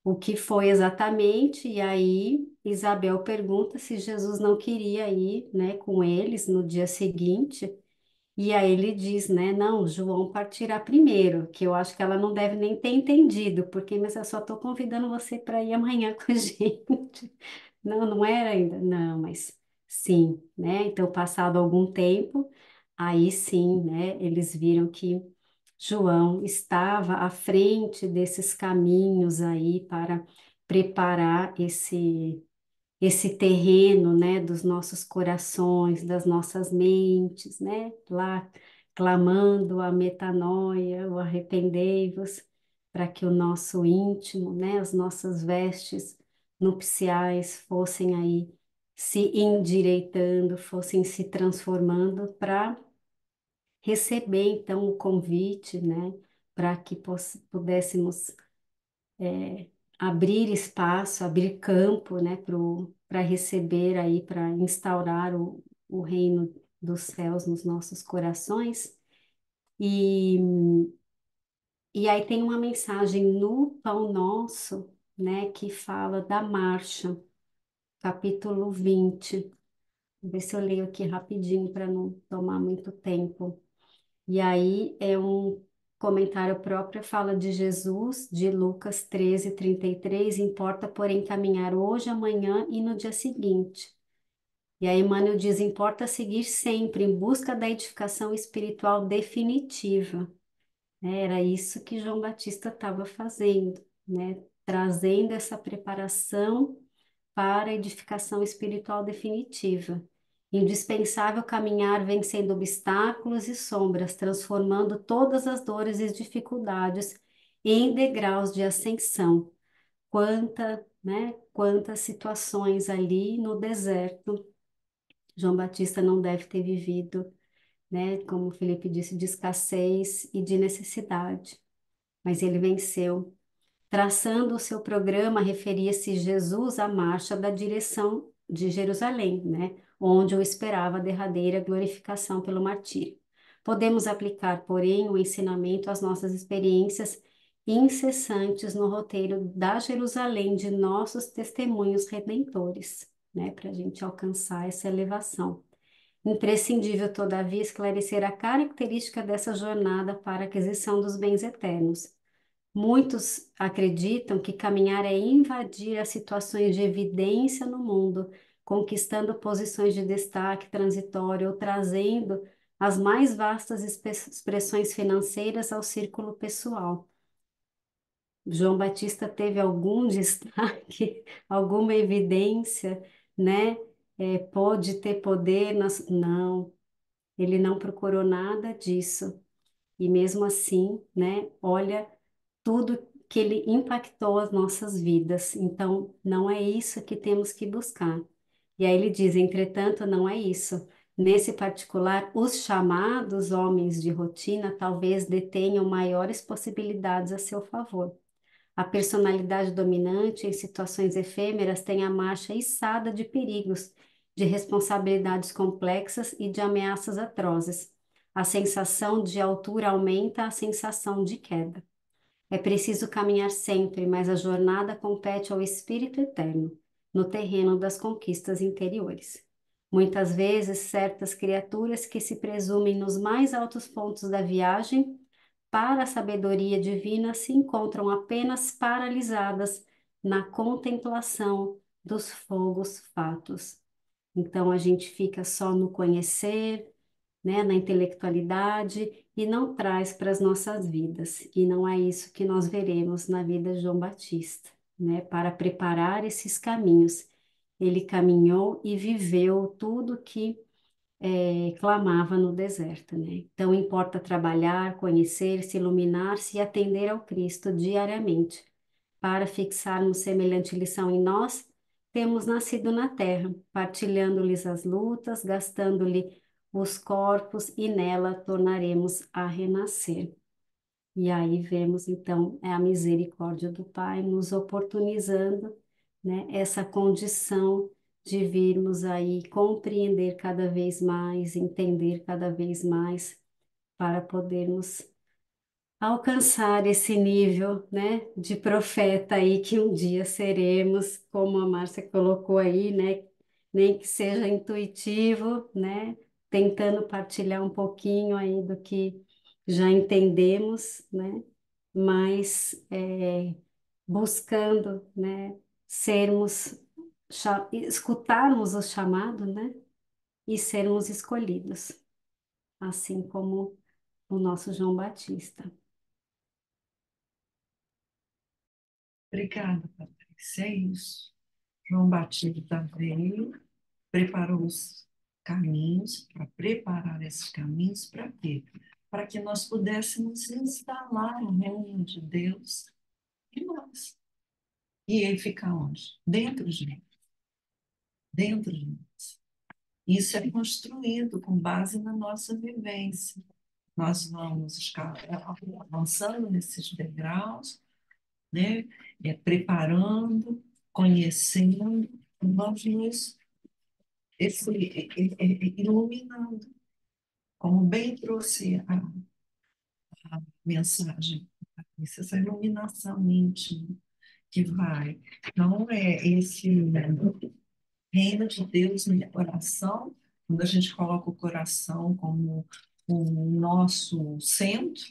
o que foi exatamente, e aí Isabel pergunta se Jesus não queria ir, né, com eles no dia seguinte, e aí ele diz, né, não, João partirá primeiro, que eu acho que ela não deve nem ter entendido, porque, mas eu só estou convidando você para ir amanhã com a gente. Não, não era ainda, não, mas sim, né, então passado algum tempo, aí sim, né, eles viram que João estava à frente desses caminhos aí para preparar esse terreno, né, dos nossos corações, das nossas mentes, né, lá clamando a metanoia, o arrependei-vos, para que o nosso íntimo, né, as nossas vestes nupciais fossem aí se endireitando, fossem se transformando para receber então o convite, né, para que pudéssemos abrir espaço, abrir campo, né, para receber aí, para instaurar o reino dos céus nos nossos corações. E, e aí tem uma mensagem no Pão Nosso, né, que fala da marcha, capítulo 20. Vou ver se eu leio aqui rapidinho para não tomar muito tempo. E aí é um comentário próprio, fala de Jesus, de Lucas 13:33. Importa, porém, caminhar hoje, amanhã e no dia seguinte. E aí Emmanuel diz, importa seguir sempre em busca da edificação espiritual definitiva. Né? Era isso que João Batista estava fazendo, né? Trazendo essa preparação para a edificação espiritual definitiva. Indispensável caminhar vencendo obstáculos e sombras, transformando todas as dores e dificuldades em degraus de ascensão. Quantas situações ali no deserto João Batista não deve ter vivido, né? Como o Felipe disse, de escassez e de necessidade. Mas ele venceu. Traçando o seu programa, referia-se Jesus à marcha da direção de Jerusalém, né? Onde o esperava a derradeira glorificação pelo martírio. Podemos aplicar, porém, o ensinamento às nossas experiências incessantes no roteiro da Jerusalém de nossos testemunhos redentores, né? Para a gente alcançar essa elevação. Imprescindível, todavia, esclarecer a característica dessa jornada para a aquisição dos bens eternos. Muitos acreditam que caminhar é invadir as situações de evidência no mundo, conquistando posições de destaque transitório ou trazendo as mais vastas expressões financeiras ao círculo pessoal. João Batista teve algum destaque, alguma evidência, né? Pode ter poder Não, ele não procurou nada disso. E mesmo assim, né? Olha tudo que ele impactou as nossas vidas. Então, não é isso que temos que buscar. E aí ele diz, entretanto, não é isso. Nesse particular, os chamados homens de rotina talvez detenham maiores possibilidades a seu favor. A personalidade dominante em situações efêmeras tem a marcha içada de perigos, de responsabilidades complexas e de ameaças atrozes. A sensação de altura aumenta a sensação de queda. É preciso caminhar sempre, mas a jornada compete ao espírito eterno, no terreno das conquistas interiores. Muitas vezes, certas criaturas que se presumem nos mais altos pontos da viagem para a sabedoria divina se encontram apenas paralisadas na contemplação dos fogos fatos. Então a gente fica só no conhecer, né, na intelectualidade e não traz para as nossas vidas. E não é isso que nós veremos na vida de João Batista, né, para preparar esses caminhos. Ele caminhou e viveu tudo que clamava no deserto, né? Então importa trabalhar, conhecer, se iluminar-se e atender ao Cristo diariamente, para fixarmos semelhante lição em nós, temos nascido na terra, partilhando-lhes as lutas, gastando-lhe os corpos, e nela tornaremos a renascer. E aí vemos, então, é a misericórdia do Pai nos oportunizando, né, essa condição de virmos aí compreender cada vez mais, entender cada vez mais, para podermos alcançar esse nível, né, de profeta aí que um dia seremos, como a Márcia colocou aí, né, nem que seja intuitivo, né, tentando partilhar um pouquinho aí do que já entendemos, né, mas buscando, né, sermos, escutarmos o chamado, né, e sermos escolhidos, assim como o nosso João Batista. Obrigada, Patrícia. É isso. João Batista veio, preparou os caminhos, para preparar esses caminhos para quê? Para que nós pudéssemos instalar o reino de Deus em nós. E ele fica onde? Dentro de nós. Dentro de nós. Isso é construído com base na nossa vivência. Nós vamos avançando nesses degraus, né? Preparando, conhecendo, vamos nos iluminando, como bem trouxe a mensagem, essa iluminação íntima que vai. Não é esse reino de Deus no coração, quando a gente coloca o coração como o nosso centro.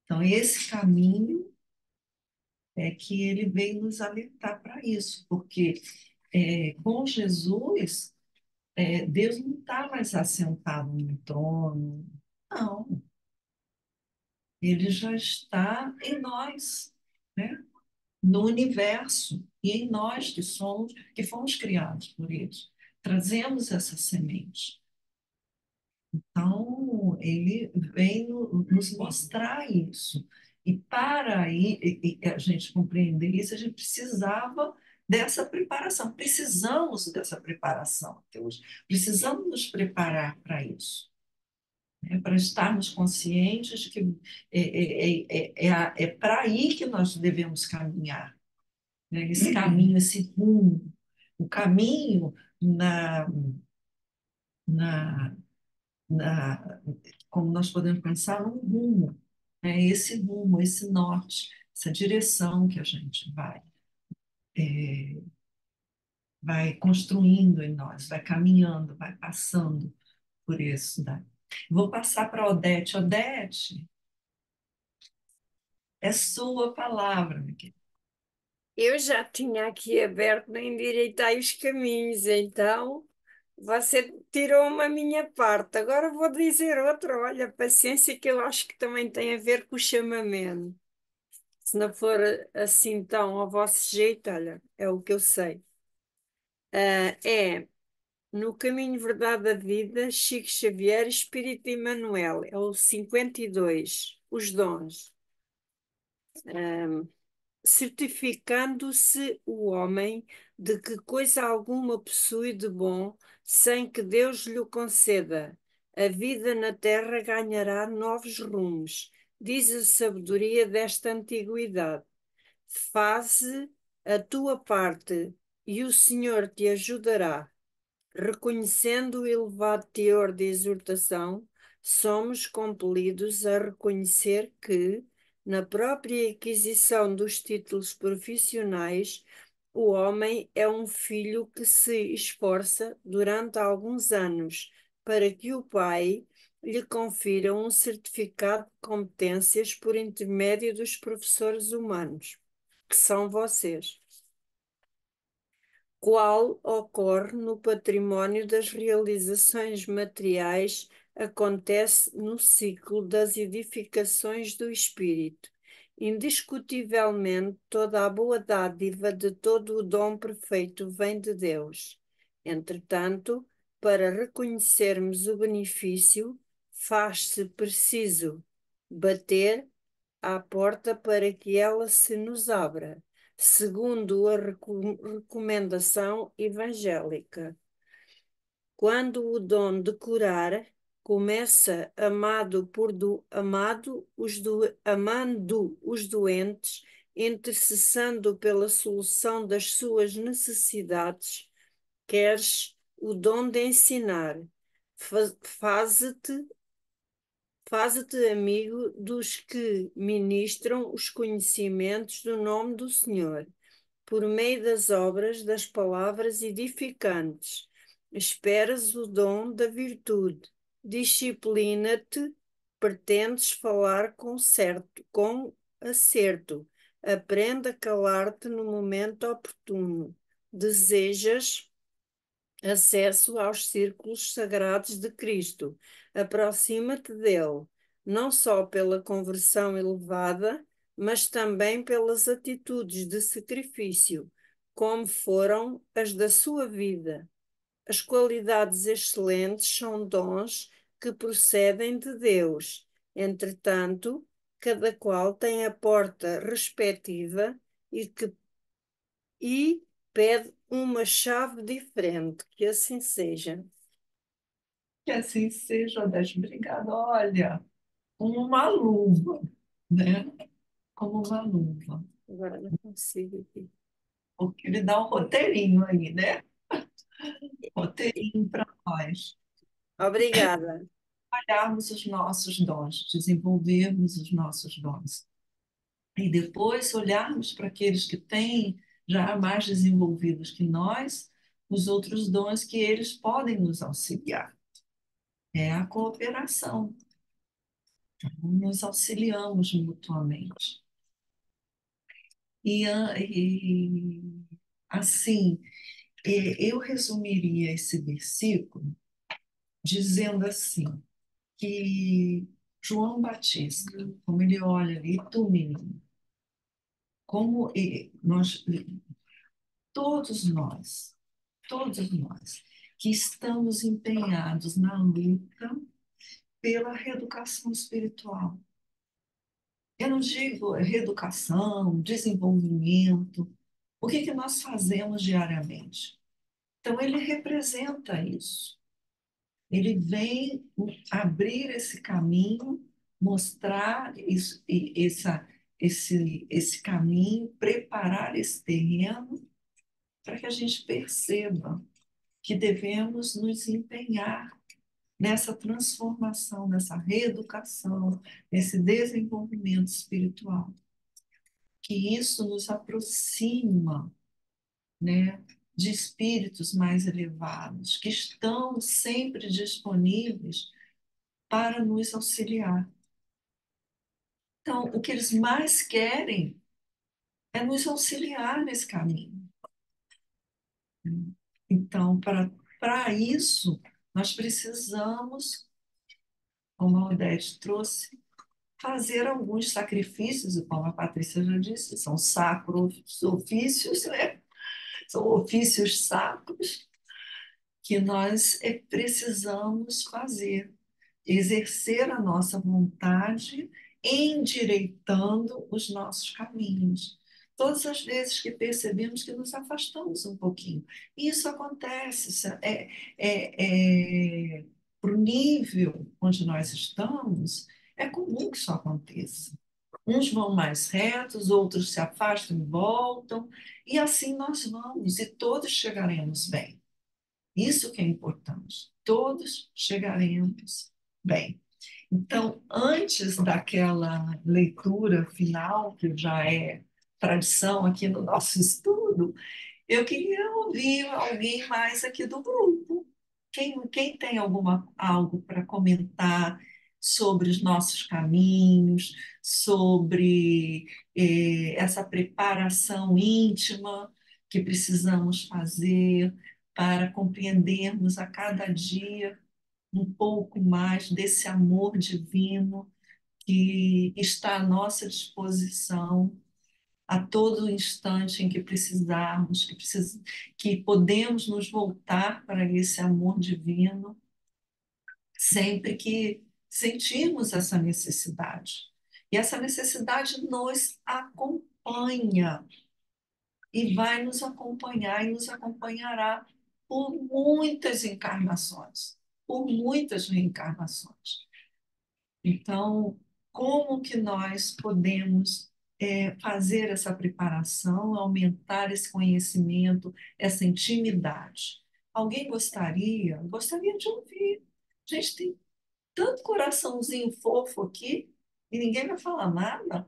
Então, esse caminho é que ele veio nos alertar para isso, porque com Jesus, Deus não está mais assentado no trono, não, ele já está em nós, né? No universo, e em nós que somos, que fomos criados por ele. Trazemos essa semente. Então, ele vem nos mostrar isso. E para aí, a gente compreender isso, a gente precisava dessa preparação. Precisamos dessa preparação até hoje. Precisamos nos preparar para isso, né? Para estarmos conscientes de que é para aí que nós devemos caminhar, né? Esse caminho, esse rumo. O caminho na, na, como nós podemos pensar num rumo, né? Esse rumo, esse norte, essa direção que a gente vai construindo em nós, vai caminhando, vai passando por isso, né? Vou passar para a Odete. Odete, é sua palavra, minha querida. Eu já tinha aqui aberto no Endireitai os Caminhos, então você tirou uma minha parte. Agora vou dizer outra. Olha, paciência, que eu acho que também tem a ver com o chamamento. Se não for assim tão ao vosso jeito, olha, é o que eu sei. É No Caminho, Verdade da Vida, Chico Xavier, Espírito Emmanuel. É o 52, os dons. Certificando-se o homem de que coisa alguma possui de bom, sem que Deus lhe o conceda. A vida na terra ganhará novos rumos, diz a sabedoria desta antiguidade. Faze a tua parte e o Senhor te ajudará. Reconhecendo o elevado teor de exortação, somos compelidos a reconhecer que, na própria aquisição dos títulos profissionais, o homem é um filho que se esforça durante alguns anos para que o pai lhe confira um certificado de competências por intermédio dos professores humanos, que são vocês, qual ocorre no património das realizações materiais, acontece no ciclo das edificações do espírito. Indiscutivelmente, toda a boa dádiva de todo o dom perfeito vem de Deus. Entretanto, para reconhecermos o benefício, faz-se preciso bater à porta para que ela se nos abra, segundo a recomendação evangélica. Quando o dom de curar começa amando os doentes, intercessando pela solução das suas necessidades, queres o dom de ensinar, faze-te amigo dos que ministram os conhecimentos do nome do Senhor, por meio das obras das palavras edificantes. Esperas o dom da virtude. Disciplina-te, pretendes falar com acerto. Aprende a calar-te no momento oportuno. Desejas acesso aos círculos sagrados de Cristo. Aproxima-te dele, não só pela conversão elevada, mas também pelas atitudes de sacrifício, como foram as da sua vida. As qualidades excelentes são dons que procedem de Deus. Entretanto, cada qual tem a porta respectiva e pede uma chave diferente. Que assim seja. Que assim seja, Odete. Obrigada. Olha, como uma luva, né? Como uma luva. Agora não consigo aqui. Porque ele dá um roteirinho aí, né? Roteirinho para nós. Obrigada. Trabalharmos os nossos dons, desenvolvermos os nossos dons. E depois olharmos para aqueles que têm já mais desenvolvidos que nós, os outros dons que eles podem nos auxiliar. É a cooperação. Então, nos auxiliamos mutuamente. E assim, eu resumiria esse versículo dizendo assim, que João Batista, como ele olha ali, tu menino, como nós, todos nós, que estamos empenhados na luta pela reeducação espiritual. Eu não digo reeducação, desenvolvimento, o que que nós fazemos diariamente? Então, ele representa isso. Ele vem abrir esse caminho, mostrar isso, esse caminho, preparar esse terreno para que a gente perceba que devemos nos empenhar nessa transformação, nessa reeducação, nesse desenvolvimento espiritual. Que isso nos aproxima, né, de espíritos mais elevados, que estão sempre disponíveis para nos auxiliar. Então, o que eles mais querem é nos auxiliar nesse caminho. Então, para isso, nós precisamos, como a Odete trouxe, fazer alguns sacrifícios, e como a Patrícia já disse, são sacros ofícios, né? São ofícios sacros que nós precisamos fazer, exercer a nossa vontade, endireitando os nossos caminhos. Todas as vezes que percebemos que nos afastamos um pouquinho. Isso acontece, para o nível onde nós estamos, é comum que isso aconteça. Uns vão mais retos, outros se afastam e voltam, e assim nós vamos, e todos chegaremos bem. Isso que é importante. Todos chegaremos bem. Então, antes daquela leitura final, que já é tradição aqui no nosso estudo, eu queria ouvir alguém mais aqui do grupo. Quem tem algo para comentar sobre os nossos caminhos, sobre essa preparação íntima que precisamos fazer para compreendermos a cada dia um pouco mais desse amor divino que está à nossa disposição a todo instante em que precisarmos, que podemos nos voltar para esse amor divino sempre que sentirmos essa necessidade. E essa necessidade nos acompanha e vai nos acompanhar e nos acompanhará por muitas encarnações, por muitas reencarnações. Então, como que nós podemos fazer essa preparação, aumentar esse conhecimento, essa intimidade? Alguém gostaria? Gostaria de ouvir. A gente tem tanto coraçãozinho fofo aqui e ninguém vai falar nada.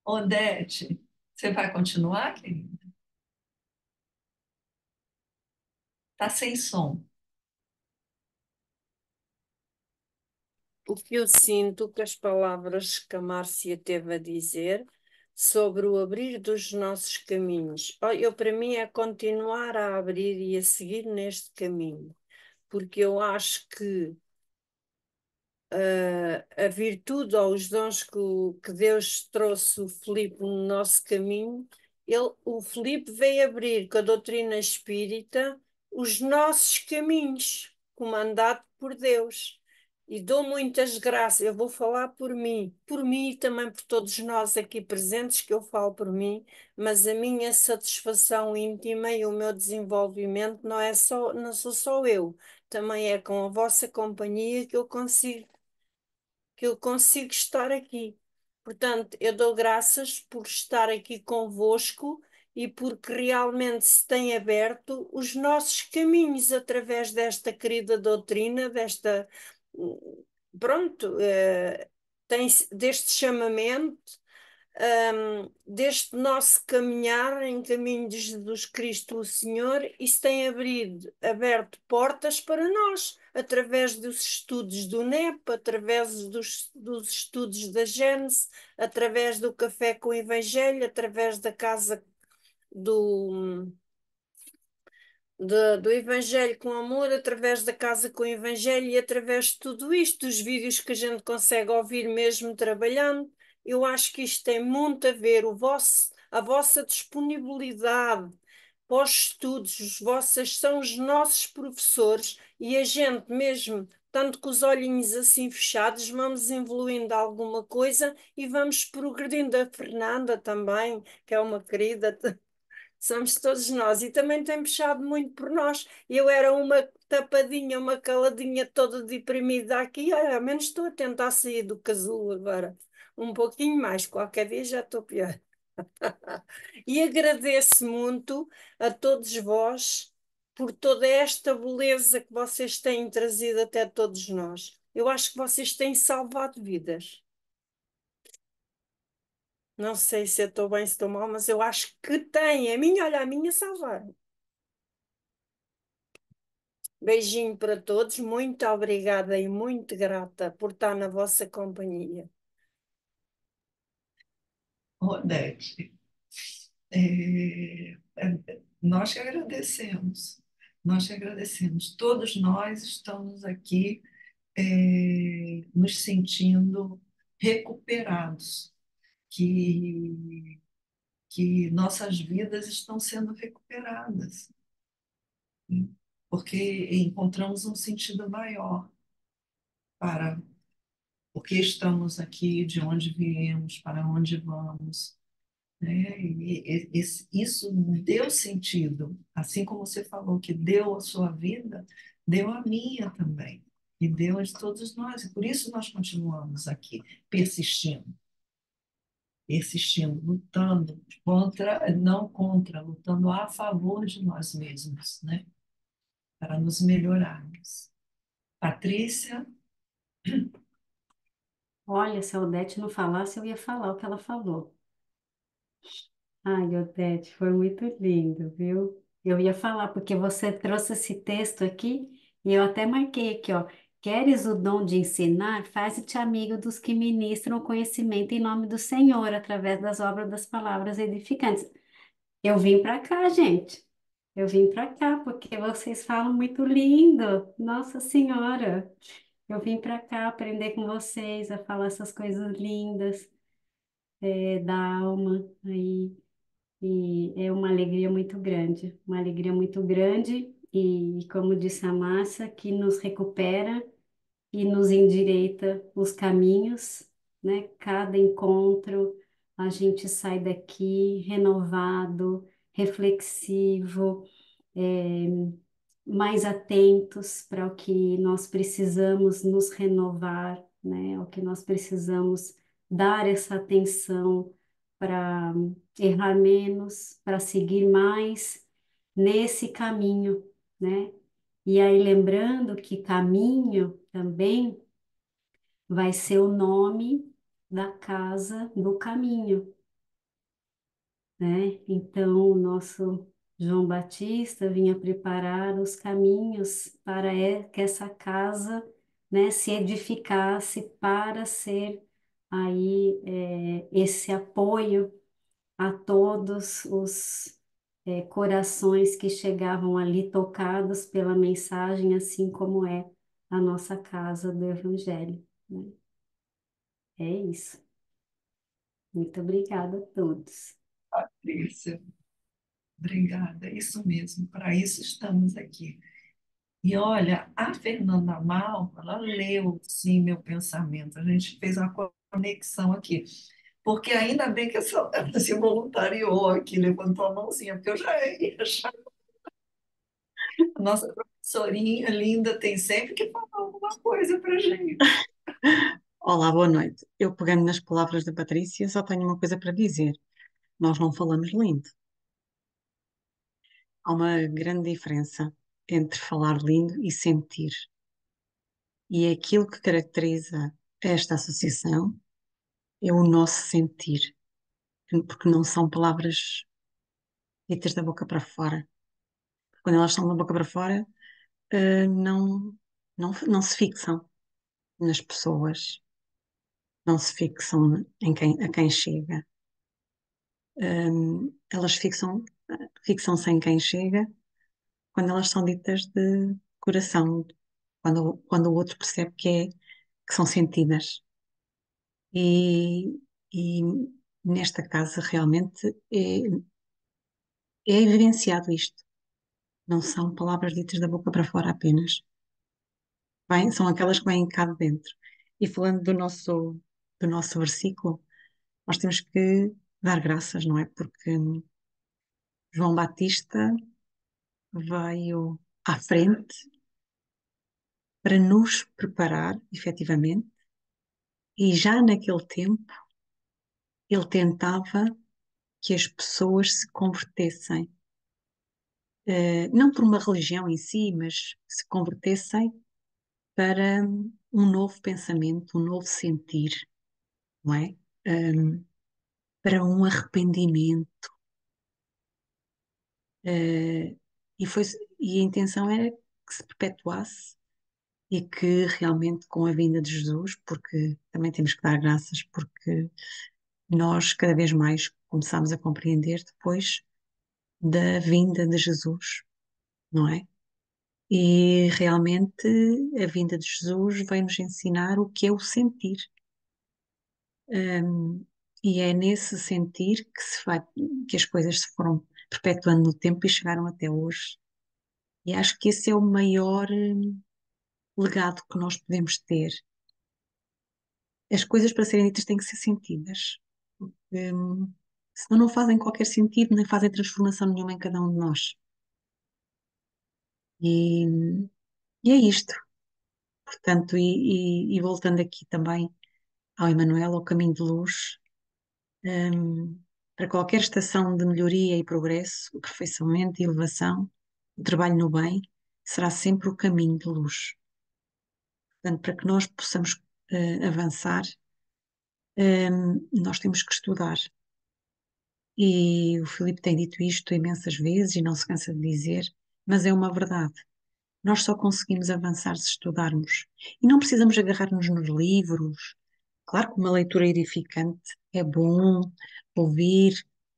Odete, você vai continuar, querida? Tá sem som. O que eu sinto que as palavras que a Márcia teve a dizer sobre o abrir dos nossos caminhos. Eu, para mim, é continuar a abrir e a seguir neste caminho, porque eu acho que a virtude ou os dons que Deus trouxe o Filipe no nosso caminho, o Filipe veio abrir com a doutrina espírita os nossos caminhos, comandado por Deus. E dou muitas graças, eu vou falar por mim e também por todos nós aqui presentes, que eu falo por mim, mas a minha satisfação íntima e o meu desenvolvimento não sou só eu, também é com a vossa companhia que eu consigo estar aqui. Portanto, eu dou graças por estar aqui convosco e porque realmente se tem aberto os nossos caminhos através desta querida doutrina, pronto, deste chamamento, deste nosso caminhar em caminho de Jesus Cristo, o Senhor, isso tem aberto portas para nós, através dos estudos do NEP, através dos estudos da Gênese, através do Café com o Evangelho, através da Casa do do Evangelho com Amor, através da Casa com o Evangelho e através de tudo isto, dos vídeos que a gente consegue ouvir mesmo trabalhando. Eu acho que isto tem muito a ver, a vossa disponibilidade para os estudos, são os nossos professores e a gente mesmo, tanto com os olhinhos assim fechados, vamos evoluindo alguma coisa e vamos progredindo. A Fernanda também, que é uma querida, somos todos nós e também tem puxado muito por nós. Eu era uma tapadinha, uma caladinha toda deprimida aqui, olha, ao menos estou a tentar sair do casulo agora. Um pouquinho mais, qualquer dia já estou pior. E agradeço muito a todos vós por toda esta beleza que vocês têm trazido até todos nós. Eu acho que vocês têm salvado vidas. Não sei se eu estou bem, se estou mal, mas eu acho que têm. A minha, olha, a minha salvaram. Beijinho para todos, muito obrigada e muito grata por estar na vossa companhia. Odete, nós que agradecemos. Nós que agradecemos. Todos nós estamos aqui nos sentindo recuperados, que, que nossas vidas estão sendo recuperadas, né? Porque encontramos um sentido maior para porque estamos aqui, de onde viemos, para onde vamos, né? Isso deu sentido, assim como você falou que deu a sua vida, deu a minha também, e deu a de todos nós, e por isso nós continuamos aqui, persistindo, persistindo, lutando contra, não contra, lutando a favor de nós mesmos, né? Para nos melhorarmos. Patrícia, Olha, se a Odete não falasse, eu ia falar o que ela falou. Ai, Odete, foi muito lindo, viu? Eu ia falar, porque você trouxe esse texto aqui, e eu até marquei aqui, ó. Queres o dom de ensinar? Faze-te amigo dos que ministram o conhecimento em nome do Senhor, através das obras das palavras edificantes. Eu vim para cá, gente. Eu vim para cá, porque vocês falam muito lindo. Nossa Senhora. Eu vim para cá aprender com vocês a falar essas coisas lindas, da alma. E é uma alegria muito grande, e como disse a Márcia, que nos recupera e nos endireita os caminhos, né? Cada encontro a gente sai daqui renovado, reflexivo, é, mais atentos para o que nós precisamos nos renovar, né? O que nós precisamos dar essa atenção para errar menos, para seguir mais nesse caminho, né? E aí, lembrando que caminho também vai ser o nome da casa do caminho, né? Então, o nosso João Batista vinha preparar os caminhos para que essa casa, né, se edificasse para ser aí esse apoio a todos os corações que chegavam ali tocados pela mensagem, assim como é a nossa casa do Evangelho, né? É isso. Muito obrigada a todos. Patrícia, obrigada, é isso mesmo, para isso estamos aqui. E olha, a Fernanda Mal, ela leu, sim, meu pensamento, a gente fez uma conexão aqui, porque ainda bem que ela se voluntariou aqui, levantou a mãozinha, porque eu já ia achar. A nossa professorinha linda tem sempre que falar alguma coisa para gente. Olá, boa noite. Eu, pegando nas palavras da Patrícia, só tenho uma coisa para dizer. Nós não falamos lindo. Há uma grande diferença entre falar lindo e sentir. E é aquilo que caracteriza esta associação é o nosso sentir, porque não são palavras ditas da boca para fora. Quando elas estão da boca para fora, não se fixam nas pessoas, não se fixam a quem chega. Elas fixam-se em quem chega quando elas são ditas de coração, quando o outro percebe que são sentidas. E, e nesta casa realmente é evidenciado isto. Não são palavras ditas da boca para fora apenas. São aquelas que vêm cá de dentro. E falando do nosso versículo, nós temos que dar graças, não é? Porque João Batista veio à frente para nos preparar, efetivamente, e já naquele tempo ele tentava que as pessoas se convertessem, não por uma religião em si, mas se convertessem para um novo pensamento, um novo sentir, não é? Um, para um arrependimento. Uh, e, foi, e a intenção era que se perpetuasse e que realmente com a vinda de Jesus, porque também temos que dar graças, porque nós cada vez mais começamos a compreender depois da vinda de Jesus, não é? E realmente a vinda de Jesus vai nos ensinar o que é o sentir. E é nesse sentir que as coisas se foram perpetuando no tempo e chegaram até hoje. E acho que esse é o maior legado que nós podemos ter. As coisas para serem ditas têm que ser sentidas. Hum, Senão não fazem qualquer sentido, nem fazem transformação nenhuma em cada um de nós. E, e é isto. Portanto, e voltando aqui também ao Emanuel, ao caminho de luz, hum, para qualquer estação de melhoria e progresso, aperfeiçoamento e elevação, o trabalho no bem será sempre o caminho de luz. Portanto, para que nós possamos avançar, nós temos que estudar. E o Filipe tem dito isto imensas vezes e não se cansa de dizer, mas é uma verdade. Nós só conseguimos avançar se estudarmos. E não precisamos agarrar-nos nos livros. Claro que uma leitura edificante é bom, ouvir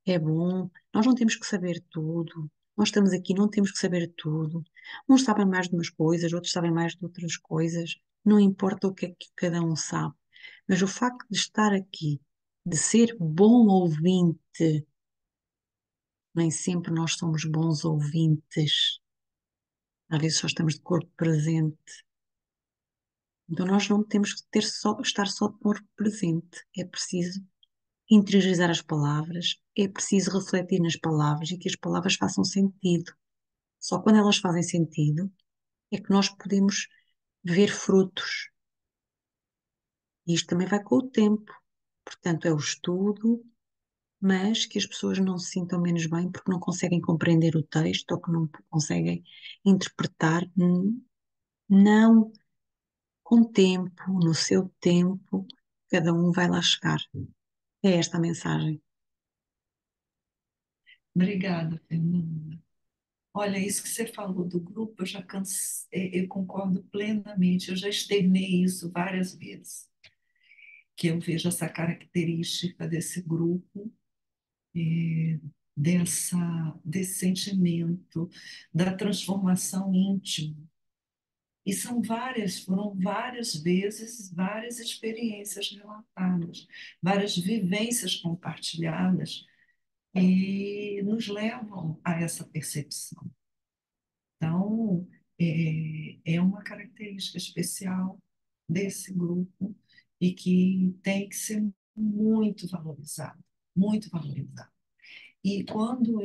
é bom. Nós não temos que saber tudo. Nós estamos aqui, não temos que saber tudo. Uns sabem mais de umas coisas, outros sabem mais de outras coisas. Não importa o que é que cada um sabe. Mas o facto de estar aqui, de ser bom ouvinte, nem sempre nós somos bons ouvintes. Às vezes só estamos de corpo presente. Então nós não temos que estar só de corpo presente. É preciso interiorizar as palavras, é preciso refletir nas palavras e que as palavras façam sentido. Só quando elas fazem sentido é que nós podemos ver frutos. E isto também vai com o tempo. Portanto, é o estudo, mas que as pessoas não se sintam menos bem porque não conseguem compreender o texto ou que não conseguem interpretar. Não, com tempo, no seu tempo, cada um vai lá chegar. É esta a mensagem. Obrigada, Fernanda. Olha, isso que você falou do grupo, eu já eu concordo plenamente. Eu já externei isso várias vezes, que eu vejo essa característica desse grupo, eh, desse sentimento da transformação íntima. E foram várias vezes, várias experiências relatadas, várias vivências compartilhadas e nos levam a essa percepção. Então, é uma característica especial desse grupo e que tem que ser muito valorizado, muito valorizado. E quando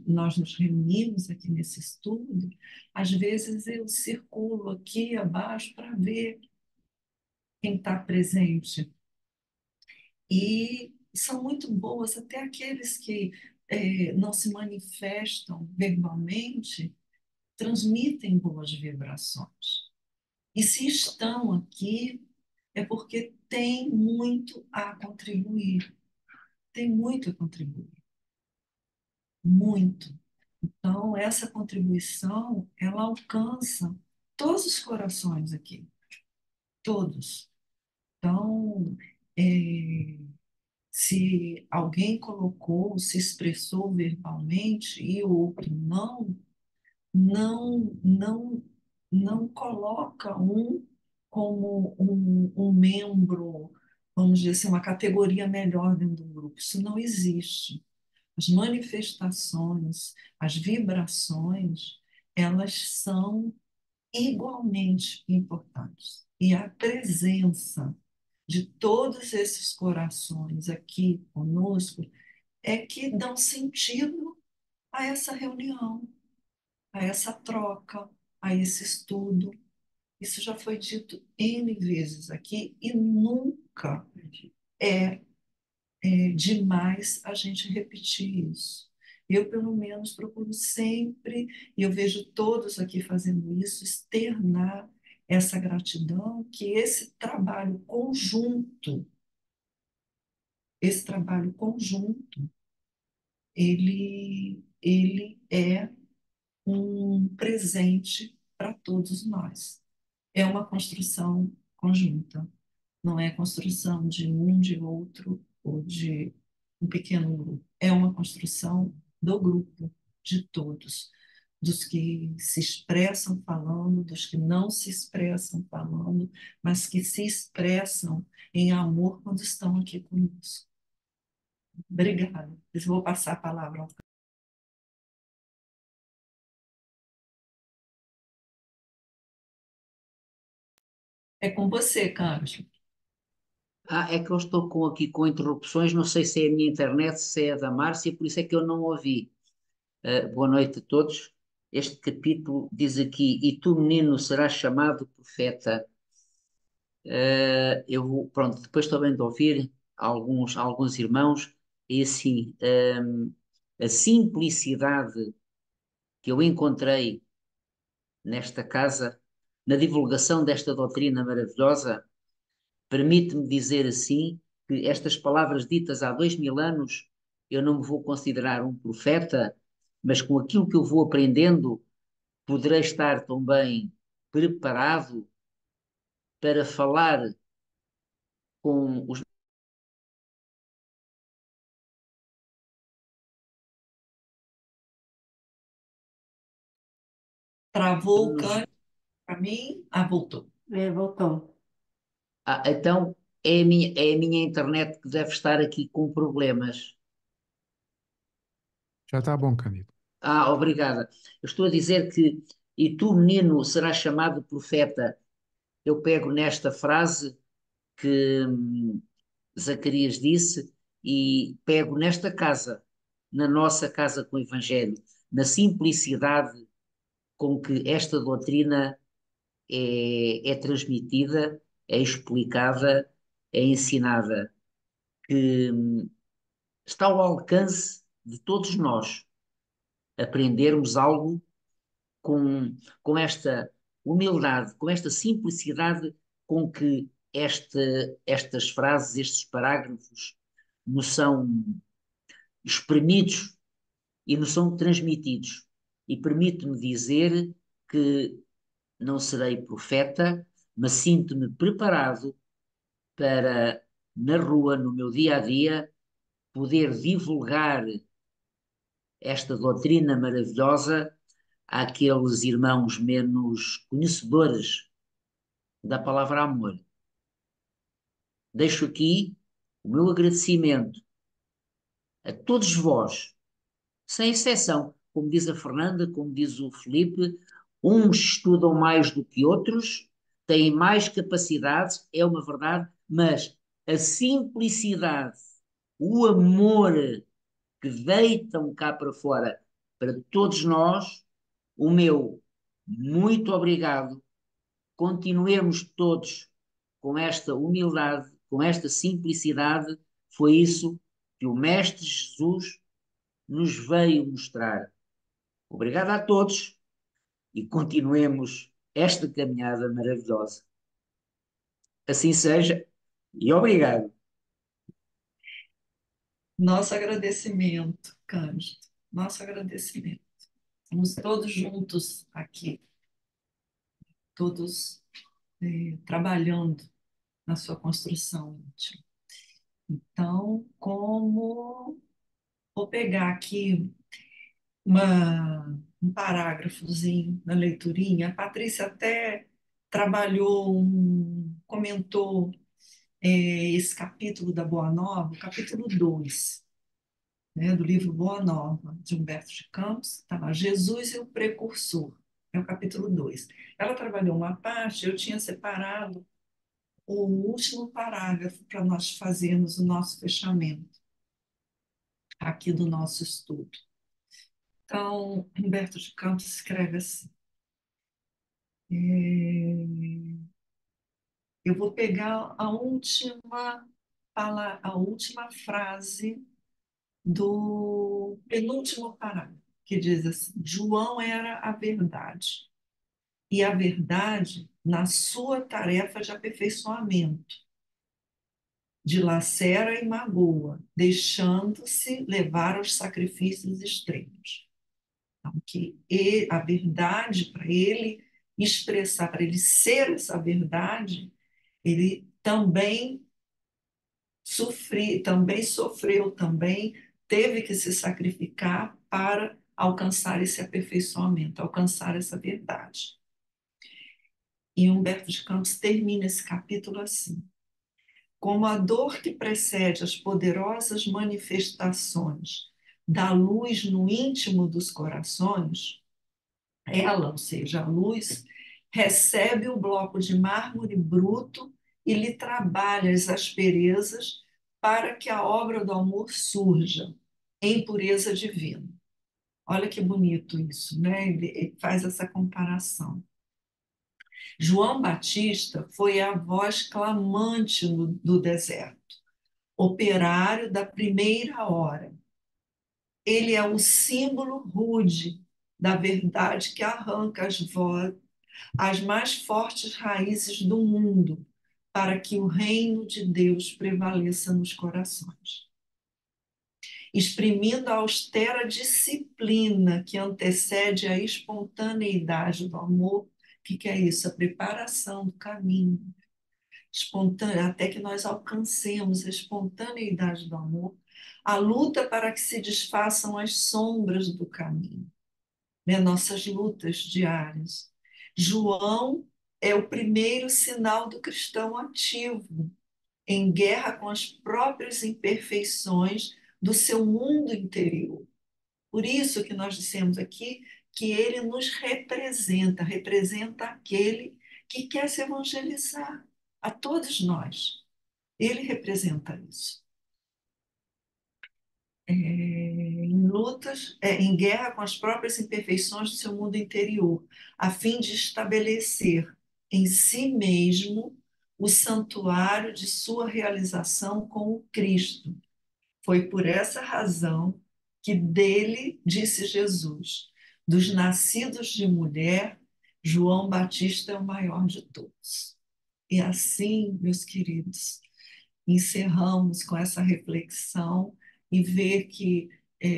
nós nos reunimos aqui nesse estudo, às vezes eu circulo aqui abaixo para ver quem está presente. E são muito boas, até aqueles que não se manifestam verbalmente, transmitem boas vibrações. E se estão aqui, é porque tem muito a contribuir, tem muito a contribuir, muito. Então, essa contribuição, ela alcança todos os corações aqui, todos. Então, é, se alguém colocou, se expressou verbalmente e o outro não, não coloca um como um membro, vamos dizer assim, uma categoria melhor dentro do grupo. Isso não existe. As manifestações, as vibrações, elas são igualmente importantes. E a presença de todos esses corações aqui conosco é que dão sentido a essa reunião, a essa troca, a esse estudo. Isso já foi dito N vezes aqui e nunca é demais a gente repetir isso. Eu, pelo menos, procuro sempre, e eu vejo todos aqui fazendo isso, externar essa gratidão, que esse trabalho conjunto, ele é um presente para todos nós. É uma construção conjunta. Não é construção de um, de outro, ou de um pequeno grupo. É uma construção do grupo, de todos. Dos que se expressam falando, dos que não se expressam falando, mas que se expressam em amor quando estão aqui conosco. Obrigada. Eu vou passar a palavra. É com você, Carlos. É que eu estou aqui com interrupções, não sei se é a minha internet, se é a da Márcia, por isso é que eu não ouvi. Boa noite a todos. Este capítulo diz aqui: E tu, menino, serás chamado profeta. Pronto, depois também de ouvir alguns irmãos, e assim, a simplicidade que eu encontrei nesta casa, na divulgação desta doutrina maravilhosa, permite-me dizer assim que estas palavras ditas há 2000 anos, eu não me vou considerar um profeta, mas com aquilo que eu vou aprendendo, poderei estar também preparado para falar com os. Travou o câmera para mim? Ah, voltou. Voltou. Então é a minha internet que deve estar aqui com problemas. Já está bom, Cândido. Obrigada. Eu estou a dizer que e tu, menino, serás chamado profeta. Eu pego nesta frase que Zacarias disse e pego nesta casa, na nossa casa com o Evangelho, na simplicidade com que esta doutrina é transmitida, é explicada, é ensinada, que está ao alcance de todos nós aprendermos algo com esta humildade, com esta simplicidade com que estas frases, estes parágrafos nos são exprimidos e nos são transmitidos. E permite-me dizer que não serei profeta, mas sinto-me preparado para, na rua, no meu dia a dia, poder divulgar esta doutrina maravilhosa àqueles irmãos menos conhecedores da palavra amor. Deixo aqui o meu agradecimento a todos vós, sem exceção, como diz a Fernanda, como diz o Felipe, uns estudam mais do que outros, têm mais capacidades, é uma verdade, mas a simplicidade, o amor que deitam cá para fora para todos nós, o meu muito obrigado. Continuemos todos com esta humildade, com esta simplicidade. Foi isso que o Mestre Jesus nos veio mostrar. Obrigado a todos e continuemos esta caminhada maravilhosa. Assim seja e obrigado. Nosso agradecimento, Cândido. Nosso agradecimento. Estamos todos juntos aqui, todos trabalhando na sua construção íntima. Então, como vou pegar aqui um parágrafozinho na leiturinha, a Patrícia até trabalhou, comentou esse capítulo da Boa Nova, o capítulo 2, né, do livro Boa Nova, de Humberto de Campos, está lá, Jesus e o Precursor, é o capítulo 2. Ela trabalhou uma parte, eu tinha separado o último parágrafo para nós fazermos o nosso fechamento aqui do nosso estudo. Então, Humberto de Campos escreve assim, eu vou pegar a última frase do penúltimo parágrafo, que diz assim: João era a verdade, e a verdade na sua tarefa de aperfeiçoamento, dilacera e magoa, deixando-se levar aos sacrifícios extremos. Então, a verdade, para ele expressar, para ele ser essa verdade, ele também sofreu, também teve que se sacrificar para alcançar esse aperfeiçoamento, alcançar essa verdade. E Humberto de Campos termina esse capítulo assim: como a dor que precede as poderosas manifestações da luz no íntimo dos corações, ela, ou seja, a luz, recebe o bloco de mármore bruto e lhe trabalha as asperezas para que a obra do amor surja em pureza divina. Olha que bonito isso, né? Ele faz essa comparação. João Batista foi a voz clamante do deserto, operário da primeira hora. Ele é o símbolo rude da verdade que arranca as mais fortes raízes do mundo para que o reino de Deus prevaleça nos corações. Exprimindo a austera disciplina que antecede a espontaneidade do amor, o que é isso? A preparação do caminho espontânea, até que nós alcancemos a espontaneidade do amor, a luta para que se desfaçam as sombras do caminho, né? Nossas lutas diárias. João é o primeiro sinal do cristão ativo, em guerra com as próprias imperfeições do seu mundo interior. Por isso que nós dissemos aqui que ele nos representa, representa aquele que quer se evangelizar a todos nós. Ele representa isso. Em lutas, em guerra com as próprias imperfeições do seu mundo interior, a fim de estabelecer em si mesmo o santuário de sua realização com o Cristo. Foi por essa razão que dele disse Jesus: dos nascidos de mulher, João Batista é o maior de todos. E assim, meus queridos, encerramos com essa reflexão e ver que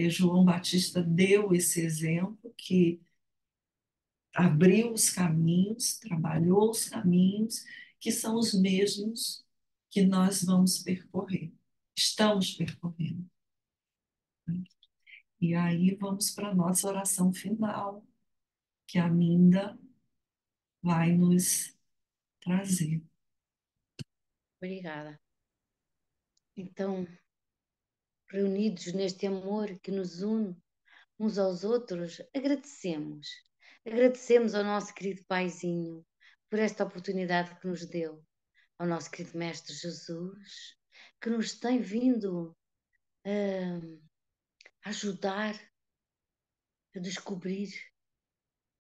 João Batista deu esse exemplo, que abriu os caminhos, trabalhou os caminhos, que são os mesmos que nós vamos percorrer, estamos percorrendo. E aí vamos para a nossa oração final, que a Minda vai nos trazer. Obrigada. Então, reunidos neste amor que nos une uns aos outros, agradecemos. Agradecemos ao nosso querido Paizinho por esta oportunidade que nos deu, ao nosso querido Mestre Jesus, que nos tem vindo a ajudar a descobrir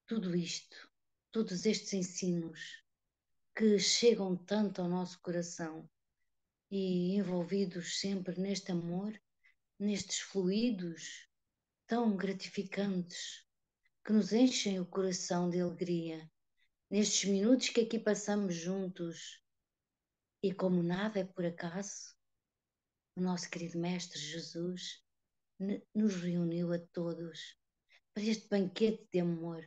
tudo isto, todos estes ensinos que chegam tanto ao nosso coração e envolvidos sempre neste amor, nestes fluidos tão gratificantes que nos enchem o coração de alegria, nestes minutos que aqui passamos juntos. E como nada é por acaso, o nosso querido Mestre Jesus nos reuniu a todos para este banquete de amor,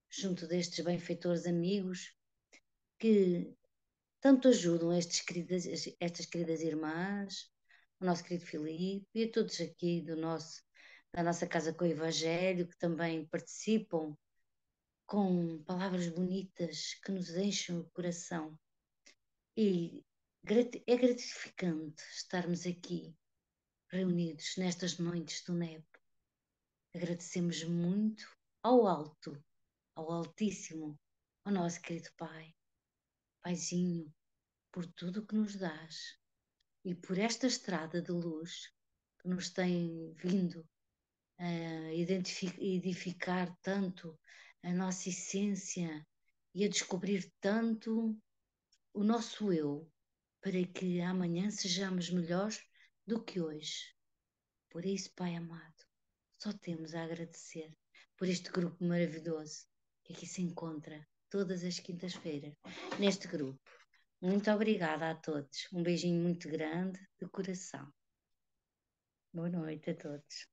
junto destes benfeitores amigos que tanto ajudam estas queridas irmãs, o nosso querido Filipe e a todos aqui da nossa Casa com o Evangelho, que também participam com palavras bonitas que nos enchem o coração. E é gratificante estarmos aqui reunidos nestas noites do NEP. Agradecemos muito ao alto, ao Altíssimo, ao nosso querido Pai, Paizinho, por tudo o que nos dás e por esta estrada de luz que nos tem vindo a edificar tanto a nossa essência e a descobrir tanto o nosso eu, para que amanhã sejamos melhores do que hoje. Por isso, Pai amado, só temos a agradecer por este grupo maravilhoso que aqui se encontra todas as quintas-feiras, neste grupo. Muito obrigada a todos. Um beijinho muito grande de coração. Boa noite a todos.